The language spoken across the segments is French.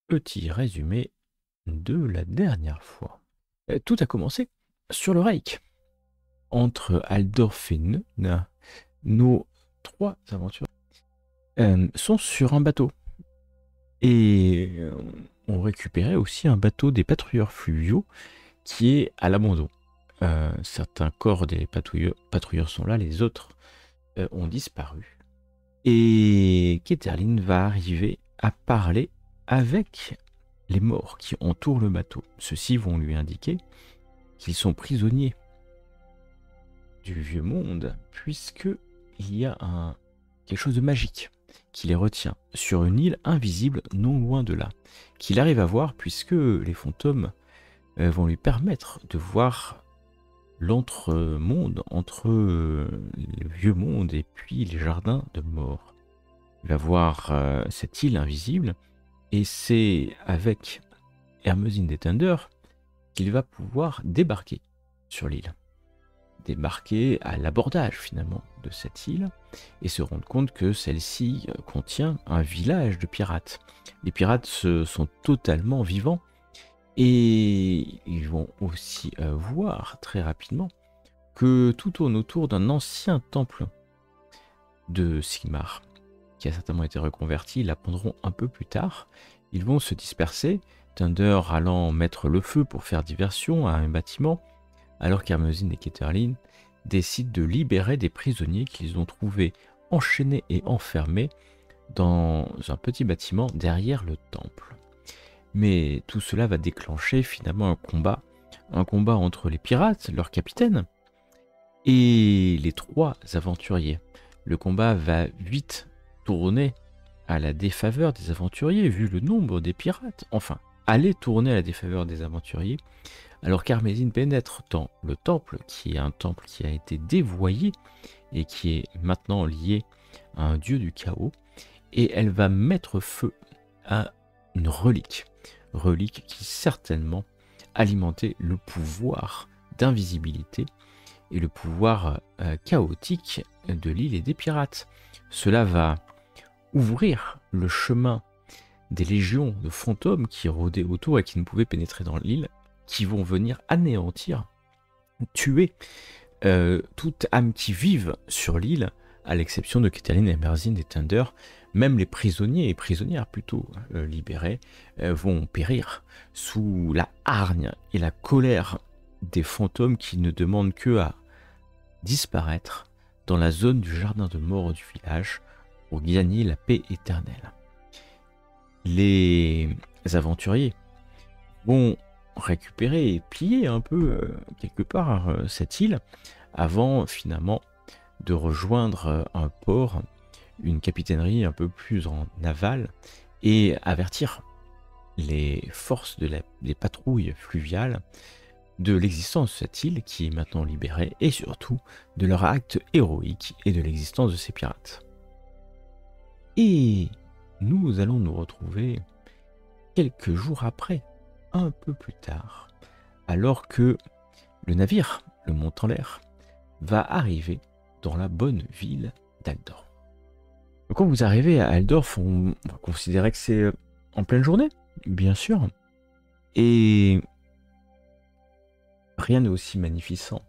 petit résumé de la dernière fois. Tout a commencé sur le Reich. Entre Aldorf et Nuna, nos trois aventures sont sur un bateau. Et on récupérait aussi un bateau des patrouilleurs fluviaux qui est à l'abandon. Certains corps des patrouilleurs sont là, les autres ont disparu. Et Keterlin va arriver à parler avec les morts qui entourent le bateau. Ceux-ci vont lui indiquer qu'ils sont prisonniers du vieux monde, puisque il y a quelque chose de magique qui les retient sur une île invisible non loin de là, qu'il arrive à voir puisque les fantômes vont lui permettre de voir l'entre-monde entre le vieux monde et puis les jardins de mort. Il va voir cette île invisible et c'est avec Hermesine des Thunder qu'il va pouvoir débarquer sur l'île. Débarquer à l'abordage finalement de cette île et se rendre compte que celle-ci contient un village de pirates. Les pirates sont totalement vivants et ils vont aussi voir très rapidement que tout tourne autour d'un ancien temple de Sigmar qui a certainement été reconverti. Ils l'apprendront un peu plus tard. Ils vont se disperser, Thunder allant mettre le feu pour faire diversion à un bâtiment, alors qu'Hermesine et Keterlin décident de libérer des prisonniers qu'ils ont trouvés enchaînés et enfermés dans un petit bâtiment derrière le temple. Mais tout cela va déclencher finalement un combat entre les pirates, leur capitaine, et les trois aventuriers. Le combat va vite tourner à la défaveur des aventuriers, vu le nombre des pirates. Enfin, aller tourner à la défaveur des aventuriers, alors qu'Hermesine pénètre dans le temple, qui est un temple qui a été dévoyé et qui est maintenant lié à un dieu du chaos, et elle va mettre feu à une relique qui certainement alimentait le pouvoir d'invisibilité et le pouvoir chaotique de l'île et des pirates. Cela va ouvrir le chemin des légions de fantômes qui rôdaient autour et qui ne pouvaient pénétrer dans l'île, qui vont venir anéantir, tuer toute âme qui vive sur l'île, à l'exception de Keterlin, Hermesine et Thunder. Même les prisonniers et prisonnières plutôt libérés vont périr sous la hargne et la colère des fantômes qui ne demandent que à disparaître dans la zone du jardin de mort du village pour gagner la paix éternelle. Les aventuriers vont récupérer et plier un peu quelque part cette île avant finalement de rejoindre un port, une capitainerie un peu plus en aval et avertir les forces des patrouilles fluviales de l'existence de cette île qui est maintenant libérée et surtout de leur acte héroïque et de l'existence de ces pirates. Et nous allons nous retrouver quelques jours après, un peu plus tard, alors que le navire, le Mont-en-l'air, va arriver dans la bonne ville d'Aldorf. Quand vous arrivez à Aldorf, on va considérer que c'est en pleine journée, bien sûr, et rien n'est aussi magnificent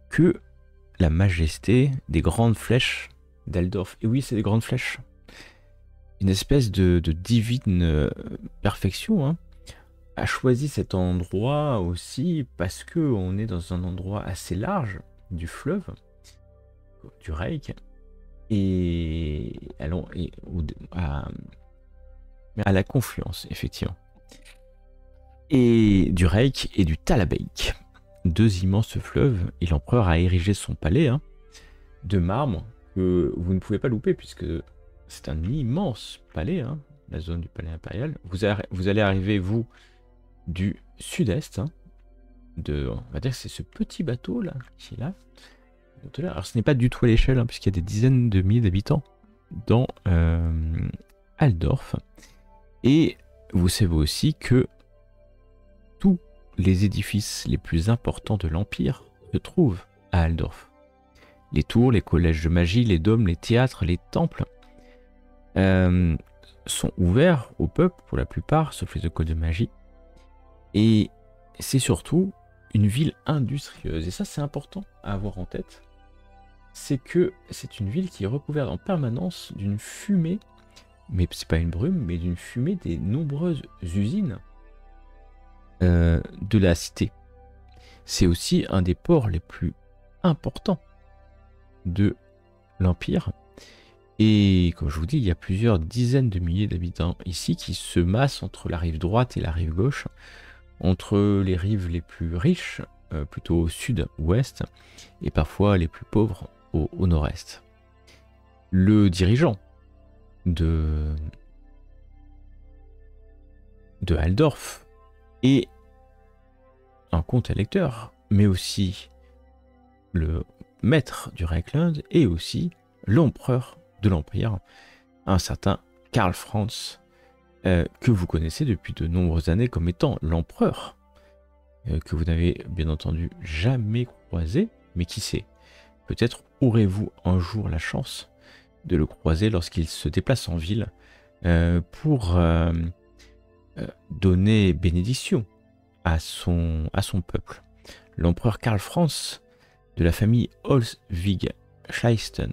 que la majesté des grandes flèches d'Aldorf. Et oui, c'est des grandes flèches. Une espèce de divine perfection a choisi cet endroit aussi parce que on est dans un endroit assez large du fleuve, du Reich, et allons à la confluence, effectivement, et du Reich et du Talabeik, deux immenses fleuves, et l'empereur a érigé son palais de marbre que vous ne pouvez pas louper puisque c'est un immense palais, la zone du palais impérial. Vous allez arriver, vous, du sud-est, on va dire que c'est ce petit bateau là qui est là. Alors ce n'est pas du tout à l'échelle, puisqu'il y a des dizaines de milliers d'habitants dans Aldorf. Et vous savez aussi que tous les édifices les plus importants de l'Empire se trouvent à Aldorf. Les tours, les collèges de magie, les dômes, les théâtres, les temples sont ouverts au peuple pour la plupart, sauf les écoles de magie. Et c'est surtout une ville industrieuse. Et ça, c'est important à avoir en tête. C'est que c'est une ville qui est recouverte en permanence d'une fumée, mais c'est pas une brume, mais d'une fumée des nombreuses usines de la cité. C'est aussi un des ports les plus importants de l'Empire. Et comme je vous dis, il y a plusieurs dizaines de milliers d'habitants ici qui se massent entre la rive droite et la rive gauche, entre les rives les plus riches, plutôt au sud-ouest, et parfois les plus pauvres au nord-est. Le dirigeant de Altdorf est un comte électeur, mais aussi le maître du Reichland et aussi l'empereur de l'Empire, un certain Karl Franz, que vous connaissez depuis de nombreuses années comme étant l'empereur, que vous n'avez bien entendu jamais croisé, mais qui sait, peut-être aurez-vous un jour la chance de le croiser lorsqu'il se déplace en ville pour donner bénédiction à son peuple. L'empereur Karl Franz de la famille Holzwig-Schliesten.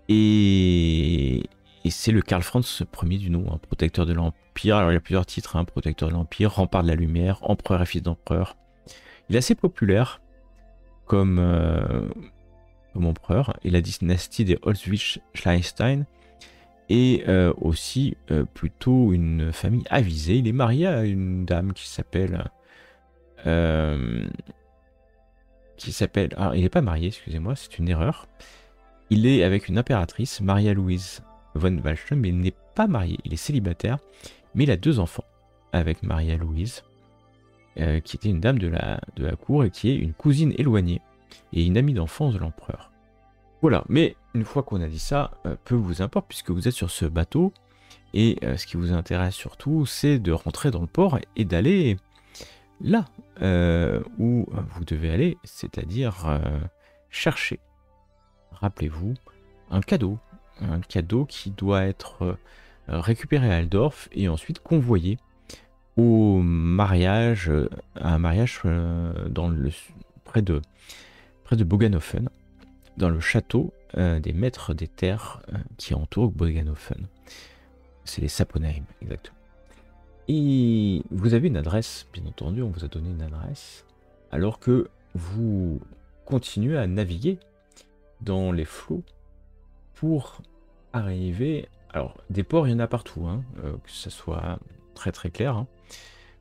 Et c'est le Karl Franz Ier du nom, protecteur de l'Empire. Alors il y a plusieurs titres, protecteur de l'Empire, rempart de la lumière, empereur et fils d'empereur. Il est assez populaire comme empereur, et la dynastie des Holzwig-Schliesten est aussi plutôt une famille avisée. Il est marié à une dame qui s'appelle... alors il n'est pas marié, excusez-moi, c'est une erreur. Il est avec une impératrice, Maria Louise von Wallström, mais il n'est pas marié, il est célibataire, mais il a 2 enfants avec Maria Louise, qui était une dame de la cour et qui est une cousine éloignée et une amie d'enfance de l'empereur. Voilà, mais une fois qu'on a dit ça, peu vous importe puisque vous êtes sur ce bateau, et ce qui vous intéresse surtout, c'est de rentrer dans le port et d'aller là où vous devez aller, c'est-à-dire chercher, rappelez-vous, un cadeau qui doit être récupéré à Altdorf et ensuite convoyé au mariage, à un mariage près de Bogenhofen, dans le château des maîtres des terres qui entourent Bogenhofen. C'est les Sapponheim, exactement. Et vous avez une adresse, bien entendu, on vous a donné une adresse, alors que vous continuez à naviguer dans les flots pour arriver... Alors, des ports, il y en a partout, que ce soit très très clair.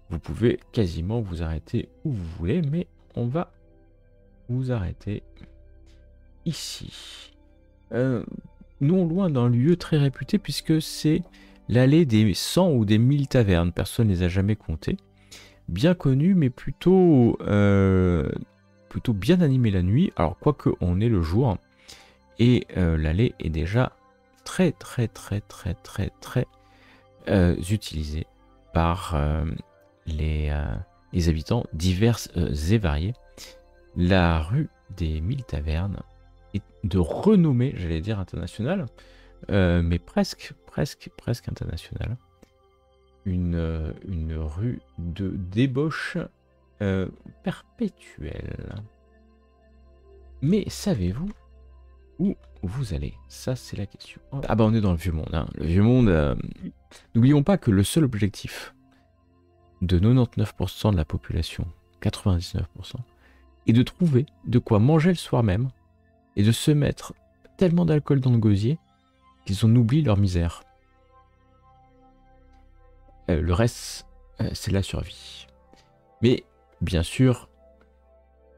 Vous pouvez quasiment vous arrêter où vous voulez, mais on va vous arrêter ici. Non loin d'un lieu très réputé, puisque c'est l'allée des 100 ou des 1000 tavernes. Personne ne les a jamais comptées. Bien connu, mais plutôt bien animé la nuit. Alors, quoique on est le jour. Et l'allée est déjà très utilisée par les habitants divers et variés. La rue des 1000 tavernes est de renommée, j'allais dire internationale, mais presque internationale. Une rue de débauche perpétuelle. Mais savez-vous où vous allez? Ça, c'est la question. Ah bah on est dans le vieux monde. Le vieux monde, n'oublions pas que le seul objectif de 99% de la population, 99%, est de trouver de quoi manger le soir même et de se mettre tellement d'alcool dans le gosier qu'ils en oublient leur misère. Le reste, c'est la survie. Mais, bien sûr,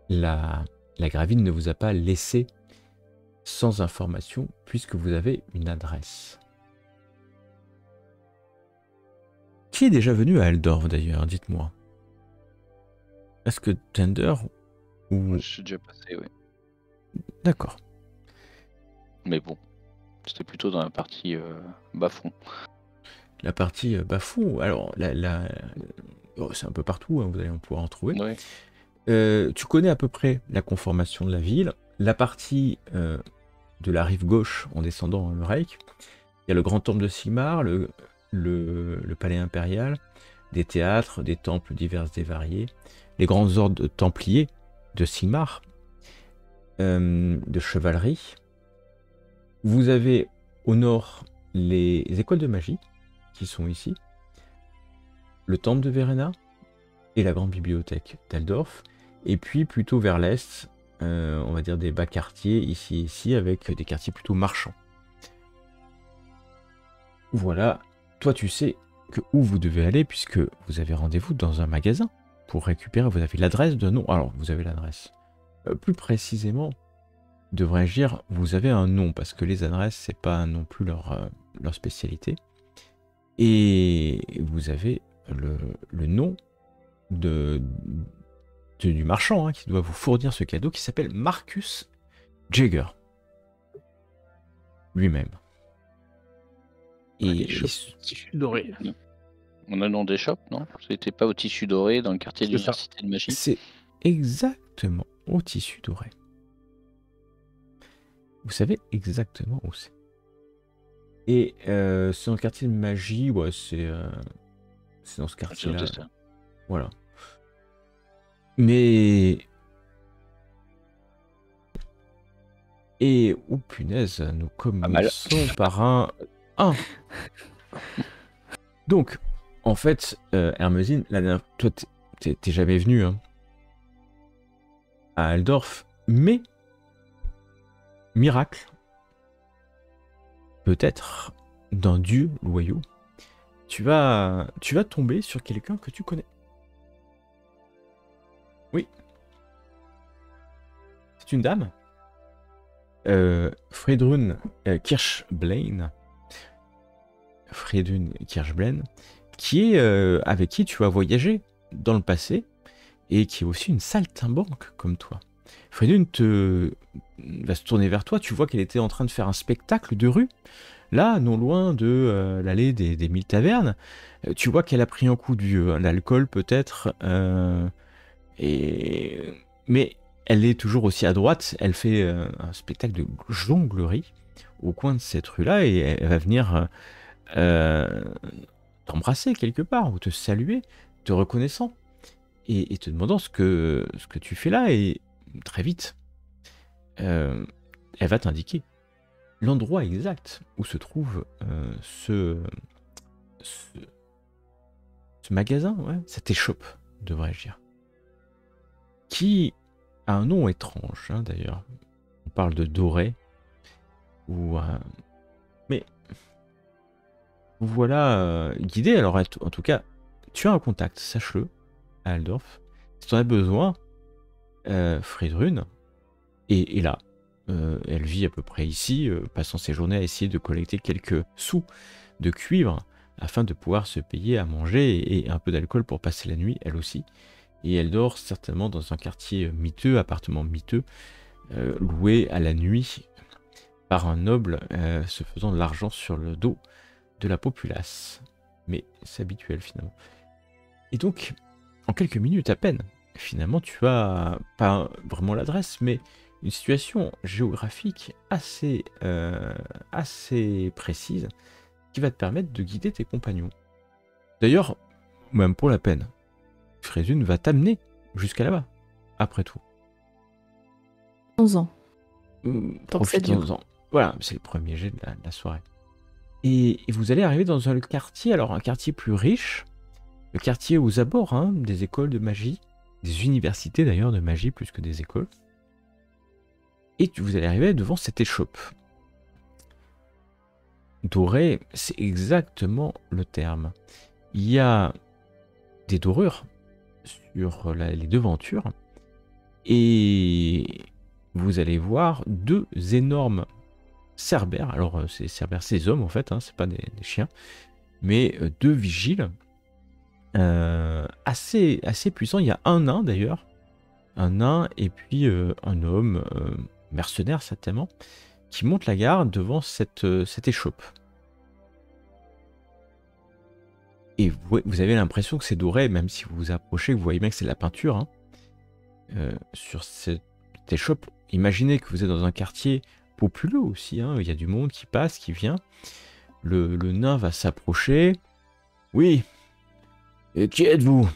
la Gravine ne vous a pas laissé sans information, puisque vous avez une adresse. Qui est déjà venu à Altdorf d'ailleurs, dites-moi? Est-ce que Tender ou... Je suis déjà passé, oui. D'accord. Mais bon, c'était plutôt dans la partie bas-fond. La partie bas-fond, alors, c'est un peu partout, vous allez pouvoir en trouver. Ouais. Tu connais à peu près la conformation de la ville, la partie de la rive gauche en descendant le Reich, Il y a le grand temple de Sigmar, le palais impérial, des théâtres, des temples divers et variés, les grands ordres templiers de Sigmar, de chevalerie. Vous avez au nord les écoles de magie qui sont ici, le temple de Verena et la grande bibliothèque d'Aldorf, et puis plutôt vers l'est, on va dire des bas quartiers ici, avec des quartiers plutôt marchands. Voilà, toi tu sais que où vous devez aller puisque vous avez rendez-vous dans un magasin pour récupérer, vous avez l'adresse de nom, alors vous avez l'adresse. Plus précisément, devrais-je dire, vous avez un nom parce que les adresses c'est pas non plus leur spécialité. Et vous avez le nom du marchand qui doit vous fournir ce cadeau qui s'appelle Marcus Jagger lui-même. Et tissu doré. On a le nom des shops, non? C'était pas au tissu doré dans le quartier de l'université de magie? C'est exactement au tissu doré. Vous savez exactement où c'est. Et c'est dans le quartier de magie, ouais, c'est dans ce quartier-là. Voilà. Mais... Et, oh punaise, nous commençons par un 1. Donc, en fait, Hermesine, toi, t'es jamais venu à Aldorf, mais, miracle, peut-être, d'un dieu loyaux, tu vas tomber sur quelqu'un que tu connais. Oui. C'est une dame. Fredrun Kirschblain. Fredrun Kirschblain, qui est avec qui tu as voyagé dans le passé et qui est aussi une saltimbanque comme toi. Fredrun va se tourner vers toi, tu vois qu'elle était en train de faire un spectacle de rue, là, non loin de l'allée des 1000 tavernes. Tu vois qu'elle a pris un coup d'alcool peut-être, mais elle est toujours aussi à droite, elle fait un spectacle de jonglerie au coin de cette rue-là et elle va venir t'embrasser quelque part ou te saluer, te reconnaissant et te demandant ce que tu fais là et très vite, elle va t'indiquer l'endroit exact où se trouve ce magasin, ouais, cette échoppe, devrais-je dire, qui a un nom étrange, d'ailleurs. On parle de doré, mais vous voilà guidé. Alors, en tout cas, tu as un contact, sache-le, à Aldorf. Si tu en as besoin, Fridrun est là. Elle vit à peu près ici, passant ses journées à essayer de collecter quelques sous de cuivre afin de pouvoir se payer à manger et un peu d'alcool pour passer la nuit, elle aussi. Et elle dort certainement dans un quartier miteux, appartement miteux, loué à la nuit par un noble se faisant de l'argent sur le dos de la populace. Mais c'est habituel finalement. Et donc, en quelques minutes à peine, finalement, tu as pas vraiment l'adresse, mais une situation géographique assez précise qui va te permettre de guider tes compagnons. D'ailleurs, même pour la peine, Fredrun va t'amener jusqu'à là-bas, après tout. 11 ans. Profitons-en. Voilà, c'est le premier jet de la soirée. Et vous allez arriver dans un quartier, alors un quartier plus riche, le quartier aux abords des écoles de magie, des universités d'ailleurs de magie plus que des écoles. Et vous allez arriver devant cette échoppe. Doré, c'est exactement le terme. Il y a des dorures sur les devantures et vous allez voir deux énormes cerbères. Alors ces cerbères, c'est des hommes en fait, c'est pas des chiens, mais deux vigiles assez puissants. Il y a un nain d'ailleurs, un nain et puis un homme mercenaire certainement, qui monte la garde devant cette échoppe. Et vous avez l'impression que c'est doré, même si vous vous approchez, vous voyez bien que c'est de la peinture. Sur cette échoppe, imaginez que vous êtes dans un quartier populeux aussi, il y a du monde qui passe, qui vient. Le nain va s'approcher. Oui. Et qui êtes-vous?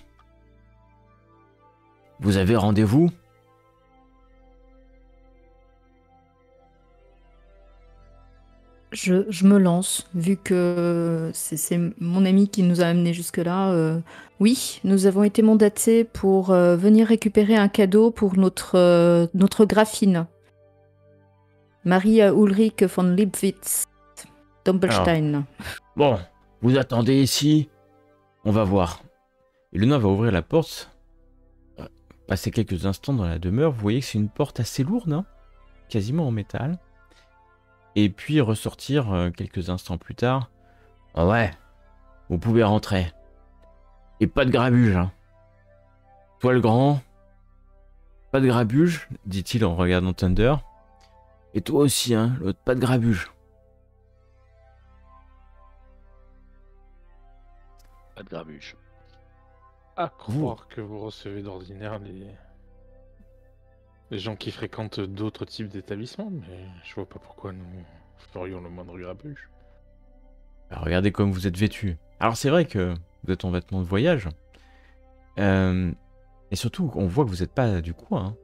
Vous avez rendez-vous? Je me lance, vu que c'est mon ami qui nous a amenés jusque-là. Oui, nous avons été mandatés pour venir récupérer un cadeau pour notre graphine. Maria Ulrike von Liebwitz, Dompelstein. Bon, vous attendez ici. On va voir. Et le nain va ouvrir la porte. Passer quelques instants dans la demeure, vous voyez que c'est une porte assez lourde, hein, quasiment en métal. Et puis ressortir quelques instants plus tard. Ah ouais, vous pouvez rentrer. Et pas de grabuge, hein. Toi le grand, pas de grabuge, dit-il en regardant Thunder. Et toi aussi, hein, l'autre, pas de grabuge. Pas de grabuge. À croire que vous recevez d'ordinaire les gens qui fréquentent d'autres types d'établissements, mais je vois pas pourquoi nous ferions le moindre grabuge. Bah, regardez comme vous êtes vêtus. Alors c'est vrai que vous êtes en vêtements de voyage. Et surtout, on voit que vous n'êtes pas du coin. Hein.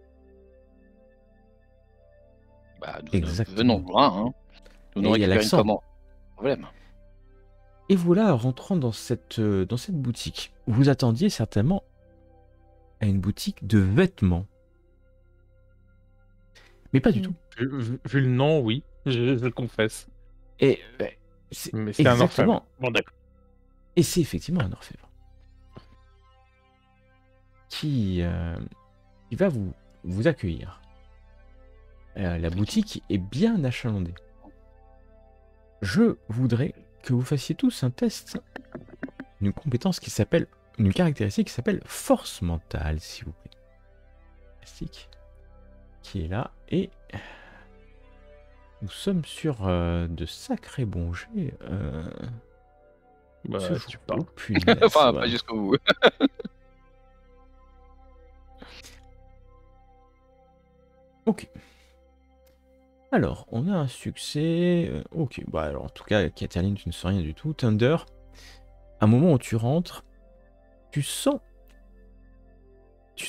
Bah, nous Exactement. venons loin, hein. Nous Et il y a récupérons l'accent. comment? Problème. Et voilà, rentrant dans cette boutique, vous attendiez certainement à une boutique de vêtements. Mais pas du tout. Vu le nom, oui, je le confesse. Et Mais c'est un orfèvre. Bon, d'accord. Et c'est effectivement un orfèvre qui va vous accueillir. La boutique est bien achalandée. Je voudrais que vous fassiez tous un test d'une compétence qui s'appelle, une caractéristique qui s'appelle force mentale, s'il vous plaît. Caractéristique qui est là, et nous sommes sur de sacrés bons jets. Bah, tu parles. Oh, punaise, Enfin, ouais. pas jusqu'au bout. Ok. Alors, on a un succès. Ok, bah alors en tout cas, Cataline, tu ne sens rien du tout. Thunder, à un moment où tu rentres, tu sens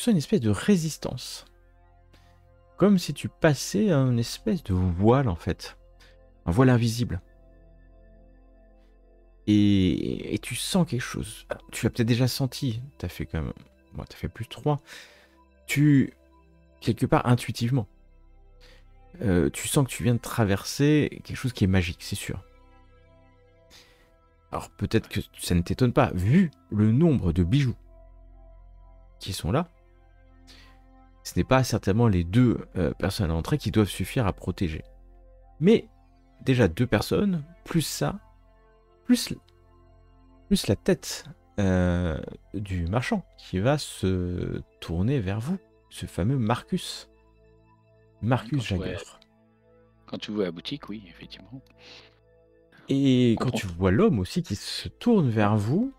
une espèce de résistance. Comme si tu passais un espèce de voile en fait. Un voile invisible. Et tu sens quelque chose. Tu l'as peut-être déjà senti. T'as fait quand même. Bon, t'as fait plus 3. Quelque part intuitivement. Tu sens que tu viens de traverser quelque chose qui est magique, c'est sûr. Alors peut-être que ça ne t'étonne pas, vu le nombre de bijoux qui sont là. Ce n'est pas certainement les 2 personnes à l'entrée qui doivent suffire à protéger. Mais déjà 2 personnes, plus ça, plus la tête du marchand qui va se tourner vers vous, ce fameux Marcus. Marcus Jagger. Quand tu vois la boutique, oui, effectivement. Et quand tu vois l'homme aussi qui se tourne vers vous,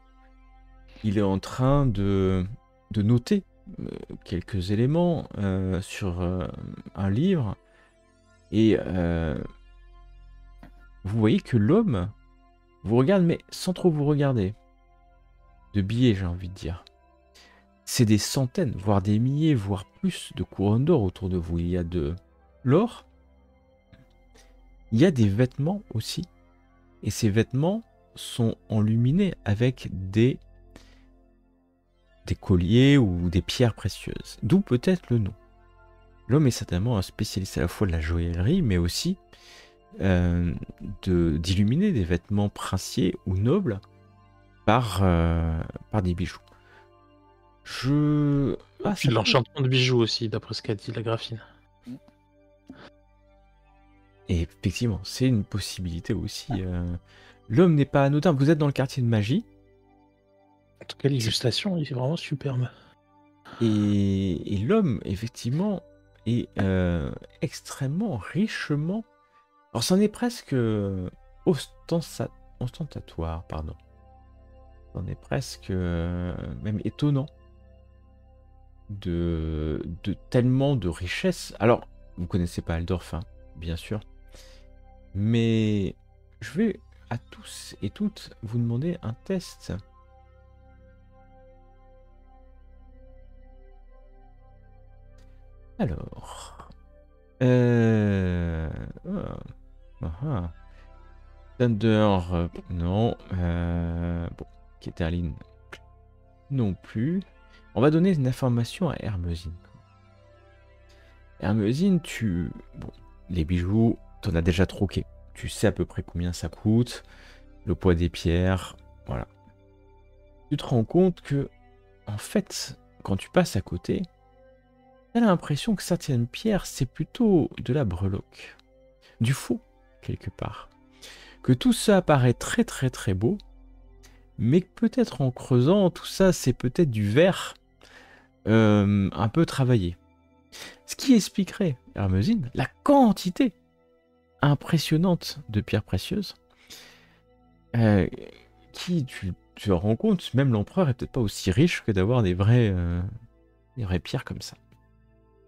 il est en train de noter quelques éléments sur un livre. Et vous voyez que l'homme vous regarde, mais sans trop vous regarder. De billets, j'ai envie de dire. C'est des centaines, voire des milliers, voire plus de couronnes d'or autour de vous. Il y a de l'or. Il y a des vêtements aussi. Et ces vêtements sont enluminés avec des colliers ou des pierres précieuses. D'où peut-être le nom. L'homme est certainement un spécialiste à la fois de la joaillerie, mais aussi d'illuminer des vêtements princiers ou nobles par des bijoux. Puis l'enchantement de bijoux aussi, d'après ce qu'a dit la graphine. Et effectivement, c'est une possibilité aussi. L'homme n'est pas anodin. Vous êtes dans le quartier de magie. En tout cas, l'illustration est vraiment superbe. Et l'homme, effectivement, est extrêmement richement... Alors, c'en est presque ostentatoire, pardon. C'en est presque même étonnant de tellement de richesse. Alors, vous connaissez pas Aldorf, hein, bien sûr. Mais je vais à tous et toutes vous demander un test. Alors... Thunder, non. Bon, Keterlin, non plus. On va donner une information à Hermesine. Hermesine, bon, les bijoux, t'en as déjà troqué. Tu sais à peu près combien ça coûte, le poids des pierres, voilà. Tu te rends compte que, en fait, quand tu passes à côté, t'as l'impression que certaines pierres, c'est plutôt de la breloque, du faux, quelque part. Que tout ça paraît très très très beau, mais que peut-être en creusant, tout ça, c'est peut-être du verre un peu travaillé. Ce qui expliquerait, Hermesine, la quantité impressionnante de pierres précieuses, qui, tu te rends compte, même l'empereur est peut-être pas aussi riche que d'avoir des vraies pierres comme ça.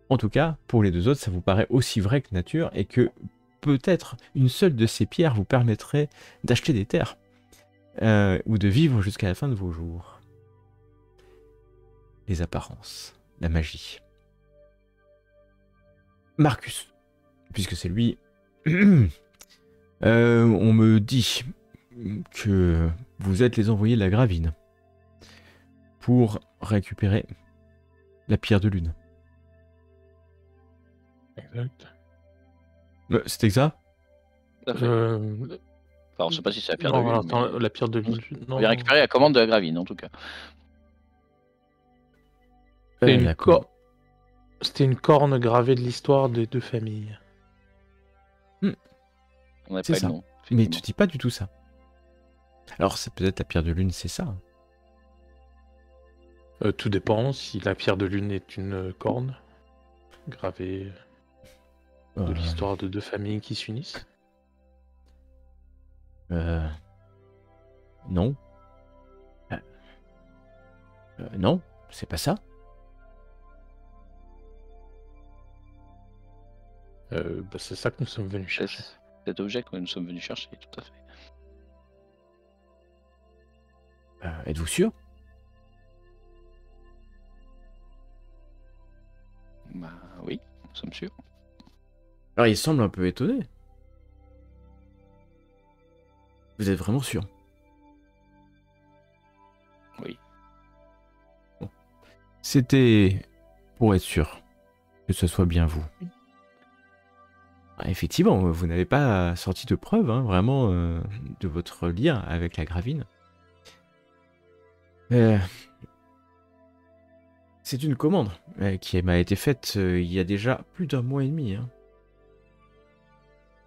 En tout cas, pour les deux autres, ça vous paraît aussi vrai que nature, et que peut-être une seule de ces pierres vous permettrait d'acheter des terres, ou de vivre jusqu'à la fin de vos jours. Les apparences, la magie. Marcus, puisque c'est lui, on me dit que vous êtes les envoyés de la Gravine pour récupérer la pierre de lune. Exact. C'était ça? Tout à fait. Enfin, on ne sait pas si c'est la pierre de lune. Attends, la pierre de lune. On vient récupérer la commande de la Gravine, en tout cas. C'était une corne gravée de l'histoire des deux familles. On n'a C'est pas ça. le nom. Mais tu dis pas du tout ça. Alors c'est peut-être la pierre de lune, c'est ça. Tout dépend si la pierre de lune est une corne gravée de l'histoire de deux familles qui s'unissent. Non. Non, c'est pas ça. C'est ça que nous sommes venus chercher. Cet objet que nous sommes venus chercher, tout à fait. Êtes-vous sûr? Bah oui, nous sommes sûrs. Alors il semble un peu étonné. Vous êtes vraiment sûr? Oui. Bon. C'était pour être sûr que ce soit bien vous. Effectivement, vous n'avez pas sorti de preuves, hein, vraiment, de votre lien avec la Gravine. C'est une commande qui m'a été faite il y a déjà plus d'un mois et demi. Hein.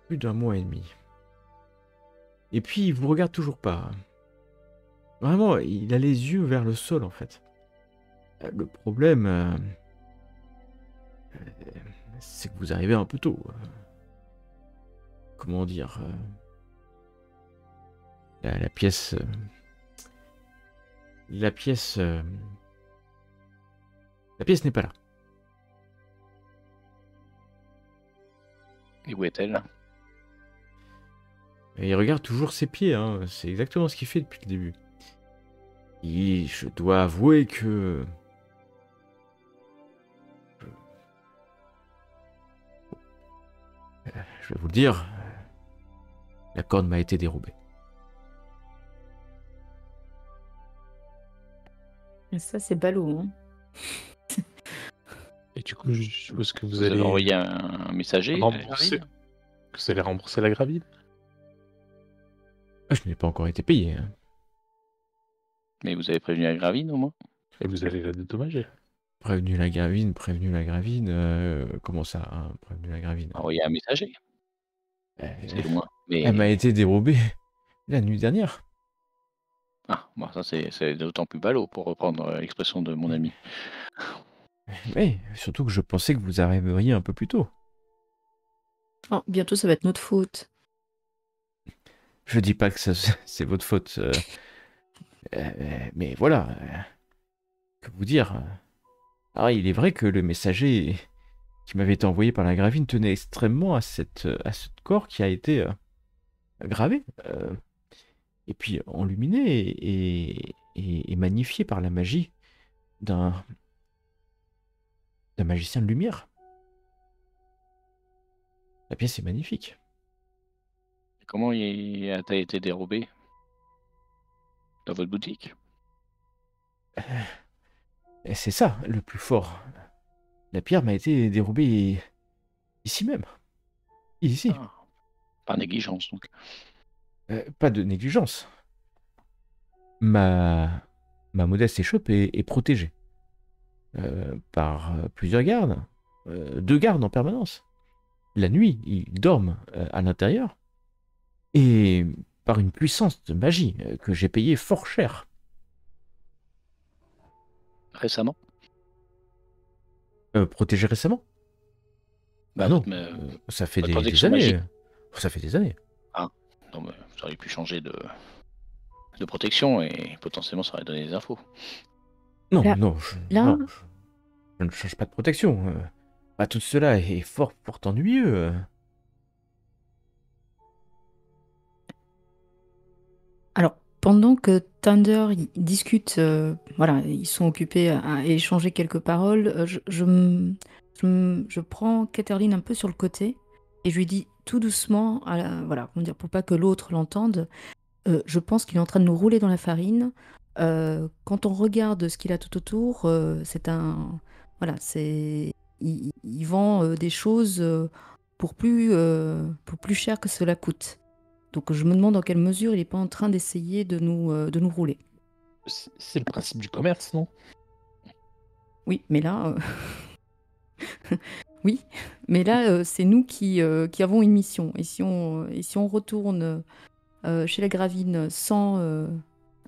Plus d'un mois et demi. Et puis, il vous regarde toujours pas. Vraiment, il a les yeux vers le sol, en fait. Le problème, c'est que vous arrivez un peu tôt. Comment dire, la pièce n'est pas là. Et où est-elle? Et il regarde toujours ses pieds, hein. C'est exactement ce qu'il fait depuis le début. Et je dois avouer que je vais vous le dire, la corne m'a été dérobée. Et ça, c'est ballot, hein. Et du coup, je suppose que vous Vous avez allez envoyé un messager rembourser. Que vous allez rembourser la Gravine. Je n'ai pas encore été payé. Hein. Mais vous avez prévenu la Gravine au moins? Et vous allez la dédommager. Prévenu la Gravine. Comment ça, hein, prévenu la Gravine? Envoyé un messager. C'est loin. Mais... Elle m'a été dérobée la nuit dernière. Ah, bon, ça c'est d'autant plus ballot pour reprendre l'expression de mon ami. Oui, surtout que je pensais que vous arriveriez un peu plus tôt. Oh, bientôt, ça va être notre faute. Je dis pas que c'est votre faute. Mais voilà. Que vous dire. Alors, il est vrai que le messager qui m'avait été envoyé par la Gravine tenait extrêmement à ce corps qui a été gravé. et puis enluminée et magnifiée par la magie d'un magicien de lumière. La pièce est magnifique. Comment a-t-elle été dérobée dans votre boutique? Et c'est ça le plus fort. La pierre m'a été dérobée ici même. Ici. Ah, par négligence, donc. Pas de négligence. Ma modeste échoppe est protégée par plusieurs gardes. 2 gardes en permanence. La nuit, ils dorment à l'intérieur. Et par une puissance de magie que j'ai payée fort cher. Récemment? Protégée récemment? Bah, Ah non, votre, ça fait votre des protection années. magique. Ça fait des années. Ah, non, mais vous auriez pu changer de protection et potentiellement ça aurait donné des infos. Non, Là- non, là- non, je ne change pas de protection. Bah, tout cela est fort ennuyeux. Alors, pendant que Thunder discute, voilà, ils sont occupés à échanger quelques paroles, je prends Catherine un peu sur le côté et je lui dis tout doucement, voilà, comment dire, pour pas que l'autre l'entende, je pense qu'il est en train de nous rouler dans la farine. Quand on regarde ce qu'il a tout autour, c'est un... Voilà, il vend des choses pour plus cher que cela coûte. Donc je me demande dans quelle mesure il n'est pas en train d'essayer de nous rouler. C'est le principe du commerce, non? Oui, mais là... oui, mais là, c'est nous qui avons une mission. Et si on retourne chez la Gravine sans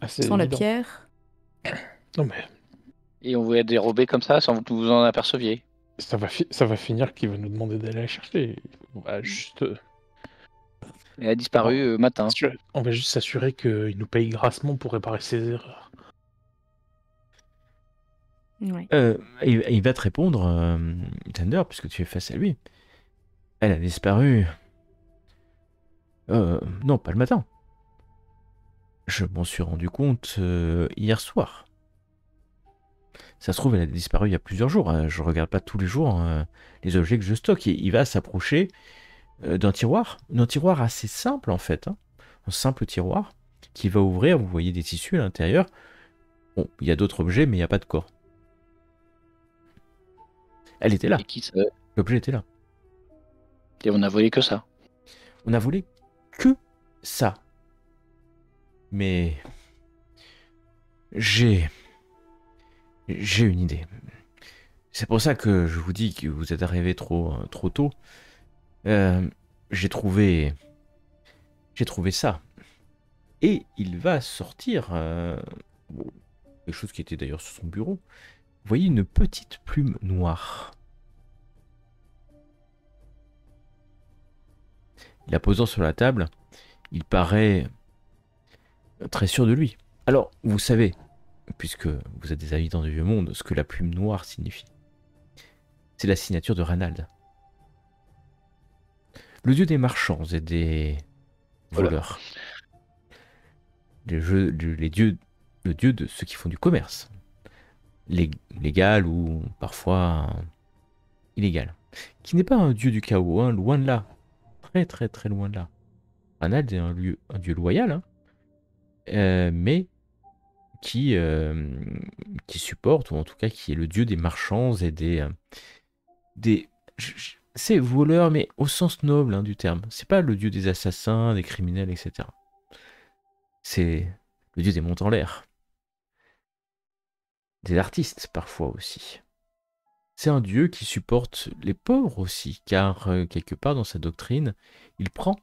la évident. pierre... Non, mais Et on vous a dérobé comme ça sans que vous en aperceviez. ça va finir qu'il va nous demander d'aller la chercher. On va juste, Elle a disparu matin. on va juste s'assurer qu'il nous paye grassement pour réparer ses erreurs. Ouais. Il va te répondre, Thunder, puisque tu es face à lui. Elle a disparu. Non, pas le matin. Je m'en suis rendu compte hier soir. Ça se trouve, elle a disparu il y a plusieurs jours. Hein. Je regarde pas tous les jours les objets que je stocke. Il va s'approcher d'un tiroir assez simple en fait. Hein. Un simple tiroir qui va ouvrir. Vous voyez des tissus à l'intérieur. Bon, il y a d'autres objets, mais il n'y a pas de corps. Elle était là. Et qui ça? L'objet était là. Et on a volé que ça. On a volé que ça. Mais j'ai une idée. C'est pour ça que je vous dis que vous êtes arrivé trop tôt. J'ai trouvé ça. Et il va sortir quelque chose qui était d'ailleurs sur son bureau. Vous voyez une petite plume noire. La posant sur la table, il paraît très sûr de lui. Alors, vous savez, puisque vous êtes des habitants du vieux monde, ce que la plume noire signifie. C'est la signature de Ranald. Le dieu des marchands et des voleurs. Le dieu de ceux qui font du commerce. Légal ou parfois illégal. Qui n'est pas un dieu du chaos, hein, loin de là. Très très très loin de là. Ranald est un dieu loyal, hein, mais qui supporte, ou en tout cas qui est le dieu des marchands et c'est voleur, mais au sens noble hein, du terme. C'est pas le dieu des assassins, des criminels, etc. C'est le dieu des montes en l'air. Des artistes, parfois aussi. C'est un dieu qui supporte les pauvres aussi, car quelque part dans sa doctrine, il prend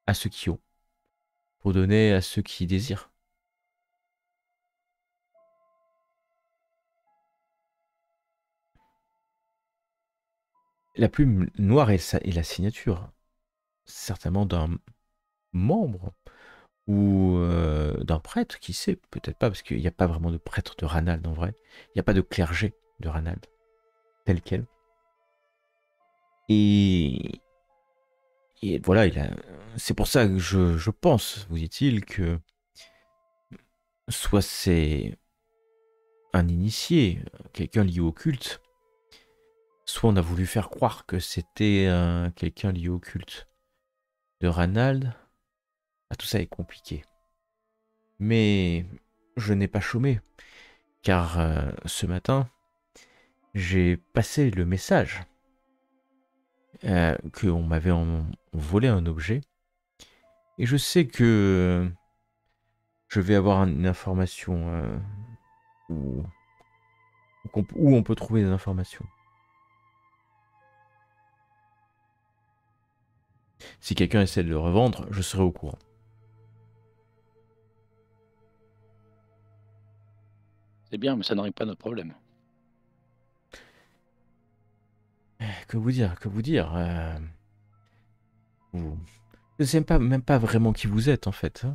à ceux qui ont, pour donner à ceux qui désirent. La plume noire est la signature, certainement d'un membre ou d'un prêtre, qui sait, peut-être pas, parce qu'il n'y a pas vraiment de prêtre de Ranald en vrai. Il n'y a pas de clergé de Ranald, tel quel. Et Et voilà, c'est pour ça que je pense, vous dit-il, que soit c'est un initié, quelqu'un lié au culte, soit on a voulu faire croire que c'était quelqu'un lié au culte de Ranald. Tout ça est compliqué. Mais je n'ai pas chômé, car ce matin, j'ai passé le message qu'on m'avait volé un objet, et je sais que je vais avoir une information où on peut trouver des informations. Si quelqu'un essaie de le revendre, je serai au courant. C'est bien, mais ça n'arrive pas notre problème. Que vous dire je ne sais même pas vraiment qui vous êtes, en fait.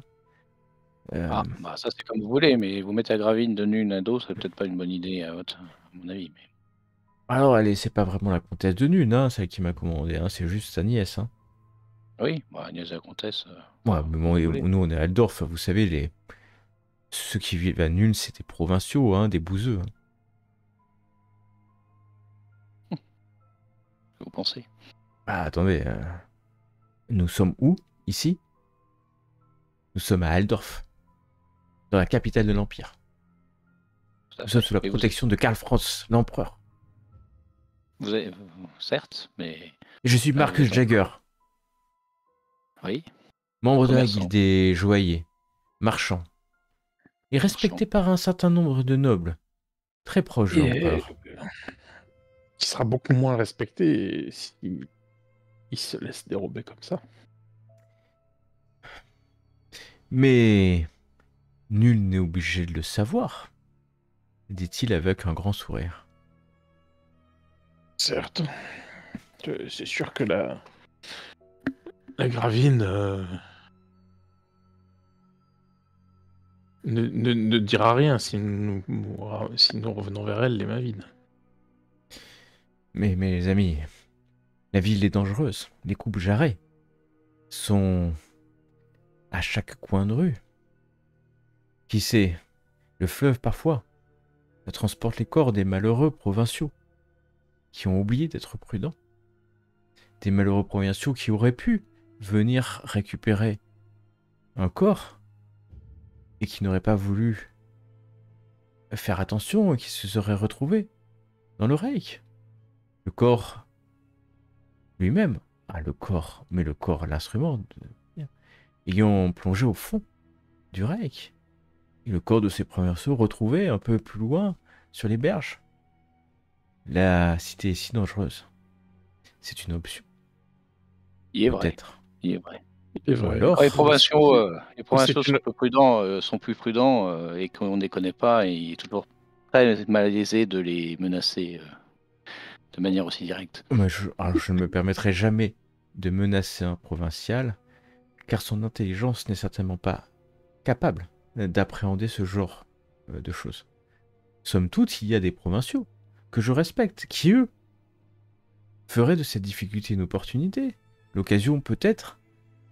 Ah, bah ça c'est comme vous voulez, mais vous mettez la gravine de Nune à dos, c'est peut-être pas une bonne idée à mon avis. Mais... Alors, c'est pas vraiment la comtesse de Nune, hein, celle qui m'a commandé, hein, c'est juste sa nièce. Hein. Oui, bah, Agnès la comtesse. Ouais, mais bon, nous on est à Aldorf, vous savez, ceux qui vivent à Nune, c'est des provinciaux, hein, des bouseux. Hein. Que vous pensez? Ah, attendez, nous sommes où, ici? Nous sommes à Aldorf, dans la capitale de l'Empire. Nous sommes sous la protection de Karl Franz, l'empereur. Vous avez... Certes, mais... Et je suis Marcus Jagger. Oui. Membre de la guilde des joailliers, marchands, et respecté par un certain nombre de nobles, très proches de l'empereur. Qui sera beaucoup moins respecté s'il se laisse dérober comme ça. Mais nul n'est obligé de le savoir, dit-il avec un grand sourire. Certes. C'est sûr que la gravine ne dira rien si nous revenons vers elle les mains vides. Mais mes amis, la ville est dangereuse. Les coupes jarrets sont à chaque coin de rue. Qui sait, le fleuve parfois transporte les corps des malheureux provinciaux qui ont oublié d'être prudents. Des malheureux provinciaux qui auraient pu venir récupérer un corps et qui n'auraient pas voulu faire attention et qui se seraient retrouvés dans le Reich. Le corps lui-même, le corps, l'instrument, ayant plongé au fond du Reich. Et le corps de ces provinciaux retrouvé un peu plus loin, sur les berges. La cité est si dangereuse. C'est une option. Il est vrai. Peut-être. Il est vrai. Alors, les provinciaux sont plus prudents et qu'on ne les connaît pas, et il est toujours très malaisé de les menacer de manière aussi directe. Je ne me permettrai jamais de menacer un provincial, car son intelligence n'est certainement pas capable d'appréhender ce genre de choses. Somme toute, il y a des provinciaux que je respecte, qui eux feraient de cette difficulté une opportunité, l'occasion peut-être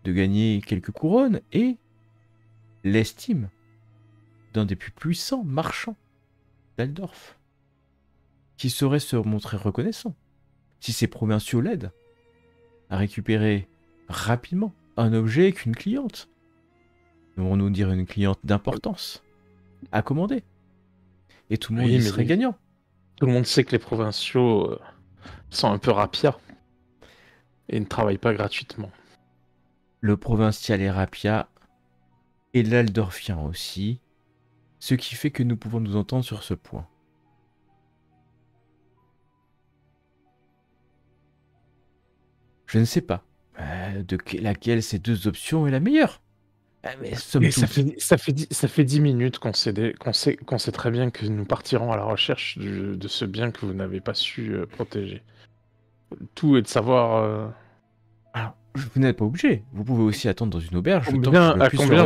de gagner quelques couronnes et l'estime d'un des plus puissants marchands d'Aldorf, qui saurait se montrer reconnaissant si ces provinciaux l'aident à récupérer rapidement un objet qu'une cliente, devons-nous dire une cliente d'importance, a commandé. Et tout le monde y serait gagnant. Tout le monde sait que les provinciaux sont un peu rapias et ne travaillent pas gratuitement. Le provincial est rapia et l'aldorfien aussi, ce qui fait que nous pouvons nous entendre sur ce point. Je ne sais pas de laquelle ces deux options est la meilleure. Mais ça fait 10 minutes qu'on sait très bien que nous partirons à la recherche de ce bien que vous n'avez pas su protéger. Tout est de savoir... Alors, vous n'êtes pas obligé. Vous pouvez aussi attendre dans une auberge. Combien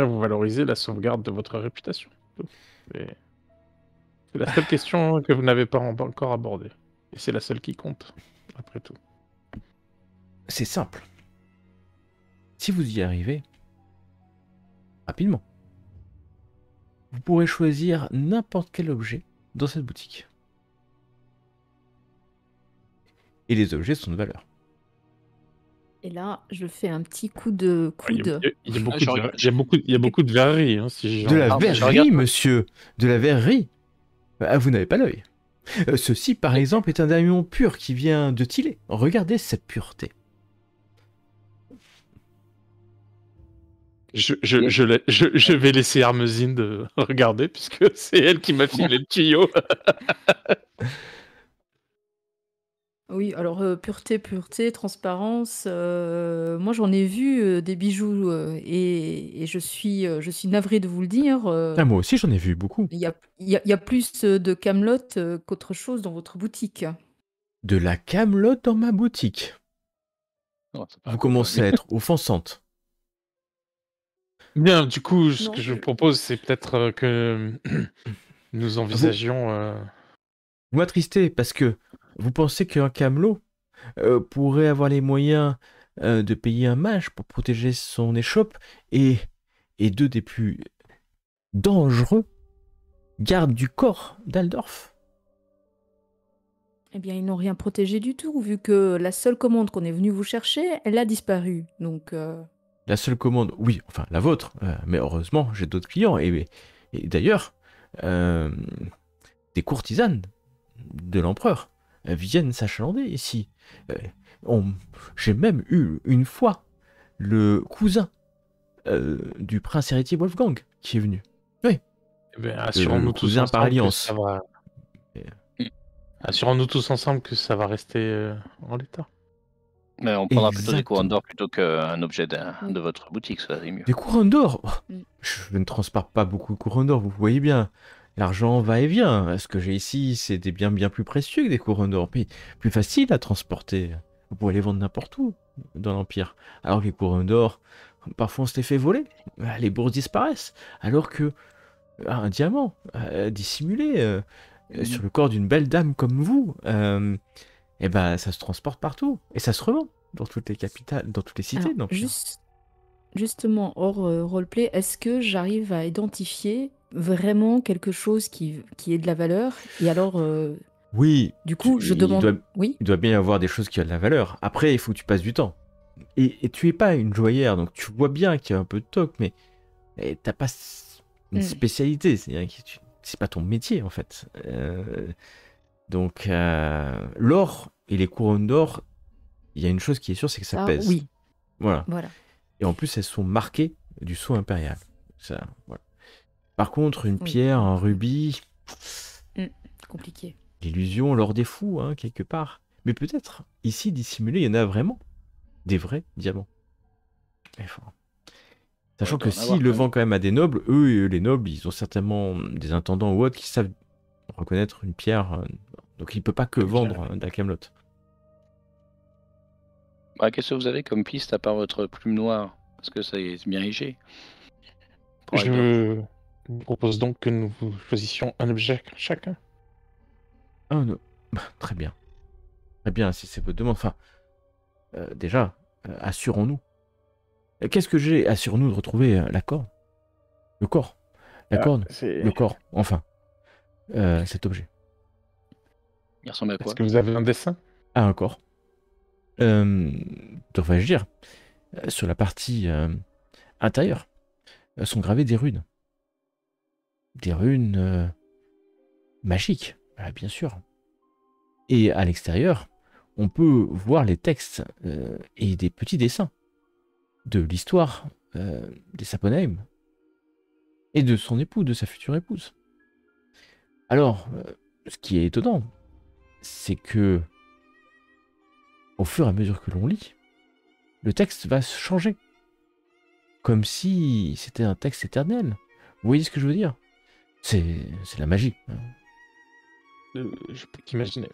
vous valorisez la sauvegarde de votre réputation? C'est la seule question que vous n'avez pas encore abordée. Et c'est la seule qui compte, après tout. c'est simple. Si vous y arrivez, rapidement, vous pourrez choisir n'importe quel objet dans cette boutique. Et les objets sont de valeur. Et là, je fais un petit coup de coude. Il y a beaucoup de verreries. Hein, si De la Ah, mais je verrerie, regarde. monsieur. De la verrerie. Ah, vous n'avez pas l'œil. Ceci, par exemple, est un diamant pur qui vient de Tillet. Regardez cette pureté. Je vais laisser Hermesine de regarder, puisque c'est elle qui m'a filé le tuyau. Oui, alors pureté, transparence. Moi, j'en ai vu des bijoux et je suis navrée de vous le dire. Ah, moi aussi, j'en ai vu beaucoup. Il y a plus de Camelot qu'autre chose dans votre boutique. De la camelote dans ma boutique. Non, c'est pas Vous cool, commencez à être offensante. Bien, du coup, ce Non, que je propose, c'est peut-être que nous envisagions... Vous m'attristez parce que vous pensez qu'un camelot pourrait avoir les moyens de payer un mage pour protéger son échoppe et deux des plus dangereux gardes du corps d'Aldorf. Eh bien, ils n'ont rien protégé du tout, vu que la seule commande qu'on est venu vous chercher, elle a disparu. Donc, La seule commande, oui, enfin la vôtre, mais heureusement j'ai d'autres clients et d'ailleurs des courtisanes de l'empereur viennent s'achalander ici. J'ai même eu une fois le cousin du prince héritier Wolfgang qui est venu. Oui, eh bien, assurons-nous tous cousin par ensemble que alliance. ça va... Assurons-nous tous ensemble que ça va rester en l'état. Mais on prendra plutôt des Exactement. couronnes d'or plutôt qu'un objet de votre boutique, ça c'est mieux. Des couronnes d'or. Mm. Je ne transporte pas beaucoup de couronnes d'or, vous voyez bien. L'argent va et vient. Ce que j'ai ici, c'est des biens bien plus précieux que des couronnes d'or. Puis plus facile à transporter. Vous pouvez les vendre n'importe où dans l'Empire. Alors que les couronnes d'or, parfois on se les fait voler. Les bourses disparaissent. Alors que un diamant dissimulé sur le corps d'une belle dame comme vous, eh ben, ça se transporte partout. Et ça se revend dans toutes les capitales, dans toutes les cités. alors, de l'Empire. justement, hors roleplay, est-ce que j'arrive à identifier vraiment quelque chose qui est de la valeur? Et alors, Oui, du coup, je demande... Oui? il doit bien y avoir des choses qui ont de la valeur. Après, il faut que tu passes du temps. Et tu es pas une joaillère, donc tu vois bien qu'il y a un peu de toc, mais t'as pas une Mm. spécialité. C'est-à-dire que c'est pas ton métier, en fait. Donc, l'or et les couronnes d'or, il y a une chose qui est sûre, c'est que ça pèse. Oui, Voilà. voilà. Et en plus, elles sont marquées du sceau impérial. Ça, voilà. Par contre, une Oui. pierre, un rubis, Compliqué. l'illusion, l'or des fous, hein, quelque part. Mais peut-être, ici, dissimulé, il y en a vraiment des vrais diamants. Enfin, sachant Ouais, que doit en avoir, s'ils le quand même. vendent quand même à des nobles, eux, les nobles, ils ont certainement des intendants ou autres qui savent reconnaître une pierre. Donc il peut pas que vendre de la camelote. Bah, qu'est-ce que vous avez comme piste à part votre plume noire? Parce que c'est bien léger. Pour Aldorf. Je vous propose donc que nous choisissions un objet chacun. Ah non. Bah, très bien. Très bien, si c'est votre demande. Enfin, déjà, assurons-nous. Qu'est-ce que j'ai? Assurons-nous de retrouver l'accord. Le corps. La corne. Le corps. Enfin. Cet objet. Il ressemble à quoi? Est-ce que vous avez un dessin? Ah, un corps. Devrais-je dire, sur la partie intérieure, sont gravées des runes. Des runes magiques, bien sûr. Et à l'extérieur, on peut voir les textes et des petits dessins de l'histoire des Saponheim et de son époux, de sa future épouse. Alors, ce qui est étonnant, c'est que au fur et à mesure que l'on lit, le texte va se changer. Comme si c'était un texte éternel. Vous voyez ce que je veux dire? C'est la magie. Je peux t'imaginer.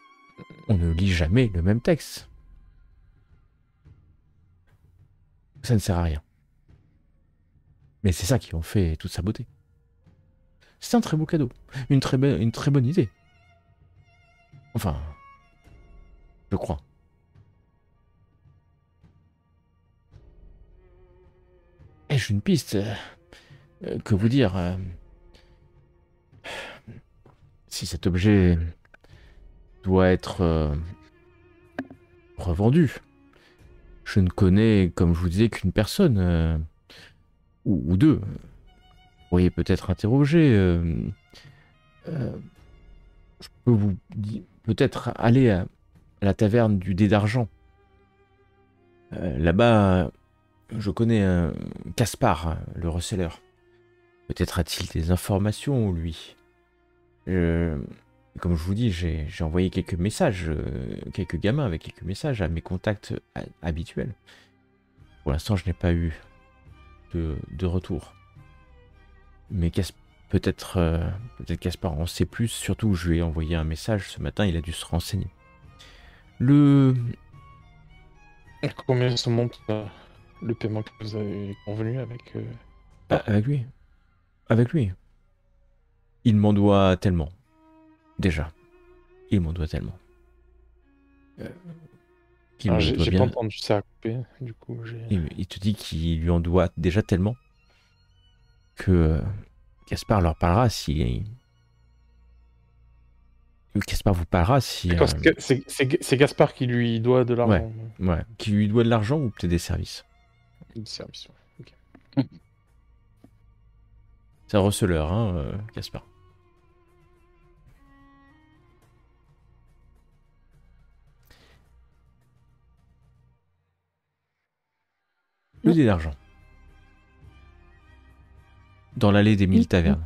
On ne lit jamais le même texte. Ça ne sert à rien. Mais c'est ça qui en fait toute sa beauté. C'est un très beau cadeau. Une très bonne idée. Enfin, je crois. Ai-je une piste? Que vous dire? Si cet objet doit être revendu, je ne connais, comme je vous disais, qu'une personne, ou deux. Vous pourriez peut-être interroger. Je peux vous peut-être aller à la taverne du Dé d'Argent. Là-bas, je connais Caspar, le receleur. Peut-être a-t-il des informations, lui. Comme je vous dis, j'ai envoyé quelques messages, quelques gamins avec quelques messages à mes contacts habituels. Pour l'instant, je n'ai pas eu de retour. Mais peut-être Caspar en sait plus. Surtout, je lui ai envoyé un message ce matin, il a dû se renseigner. Combien se monte le paiement que vous avez convenu avec avec lui. Avec lui. Il m'en doit tellement. Déjà. Il m'en doit tellement. J'ai pas entendu ça couper, du coup. Il te dit qu'il lui en doit déjà tellement que Caspar leur parlera si... Caspar vous parlera si... C'est Gaspard qui lui doit de l'argent. Ouais, qui lui doit de l'argent ou peut-être des services. Des services, ok. C'est un receleur, hein, Caspar. Le Dé d'Argent. Dans l'allée des 1000 tavernes.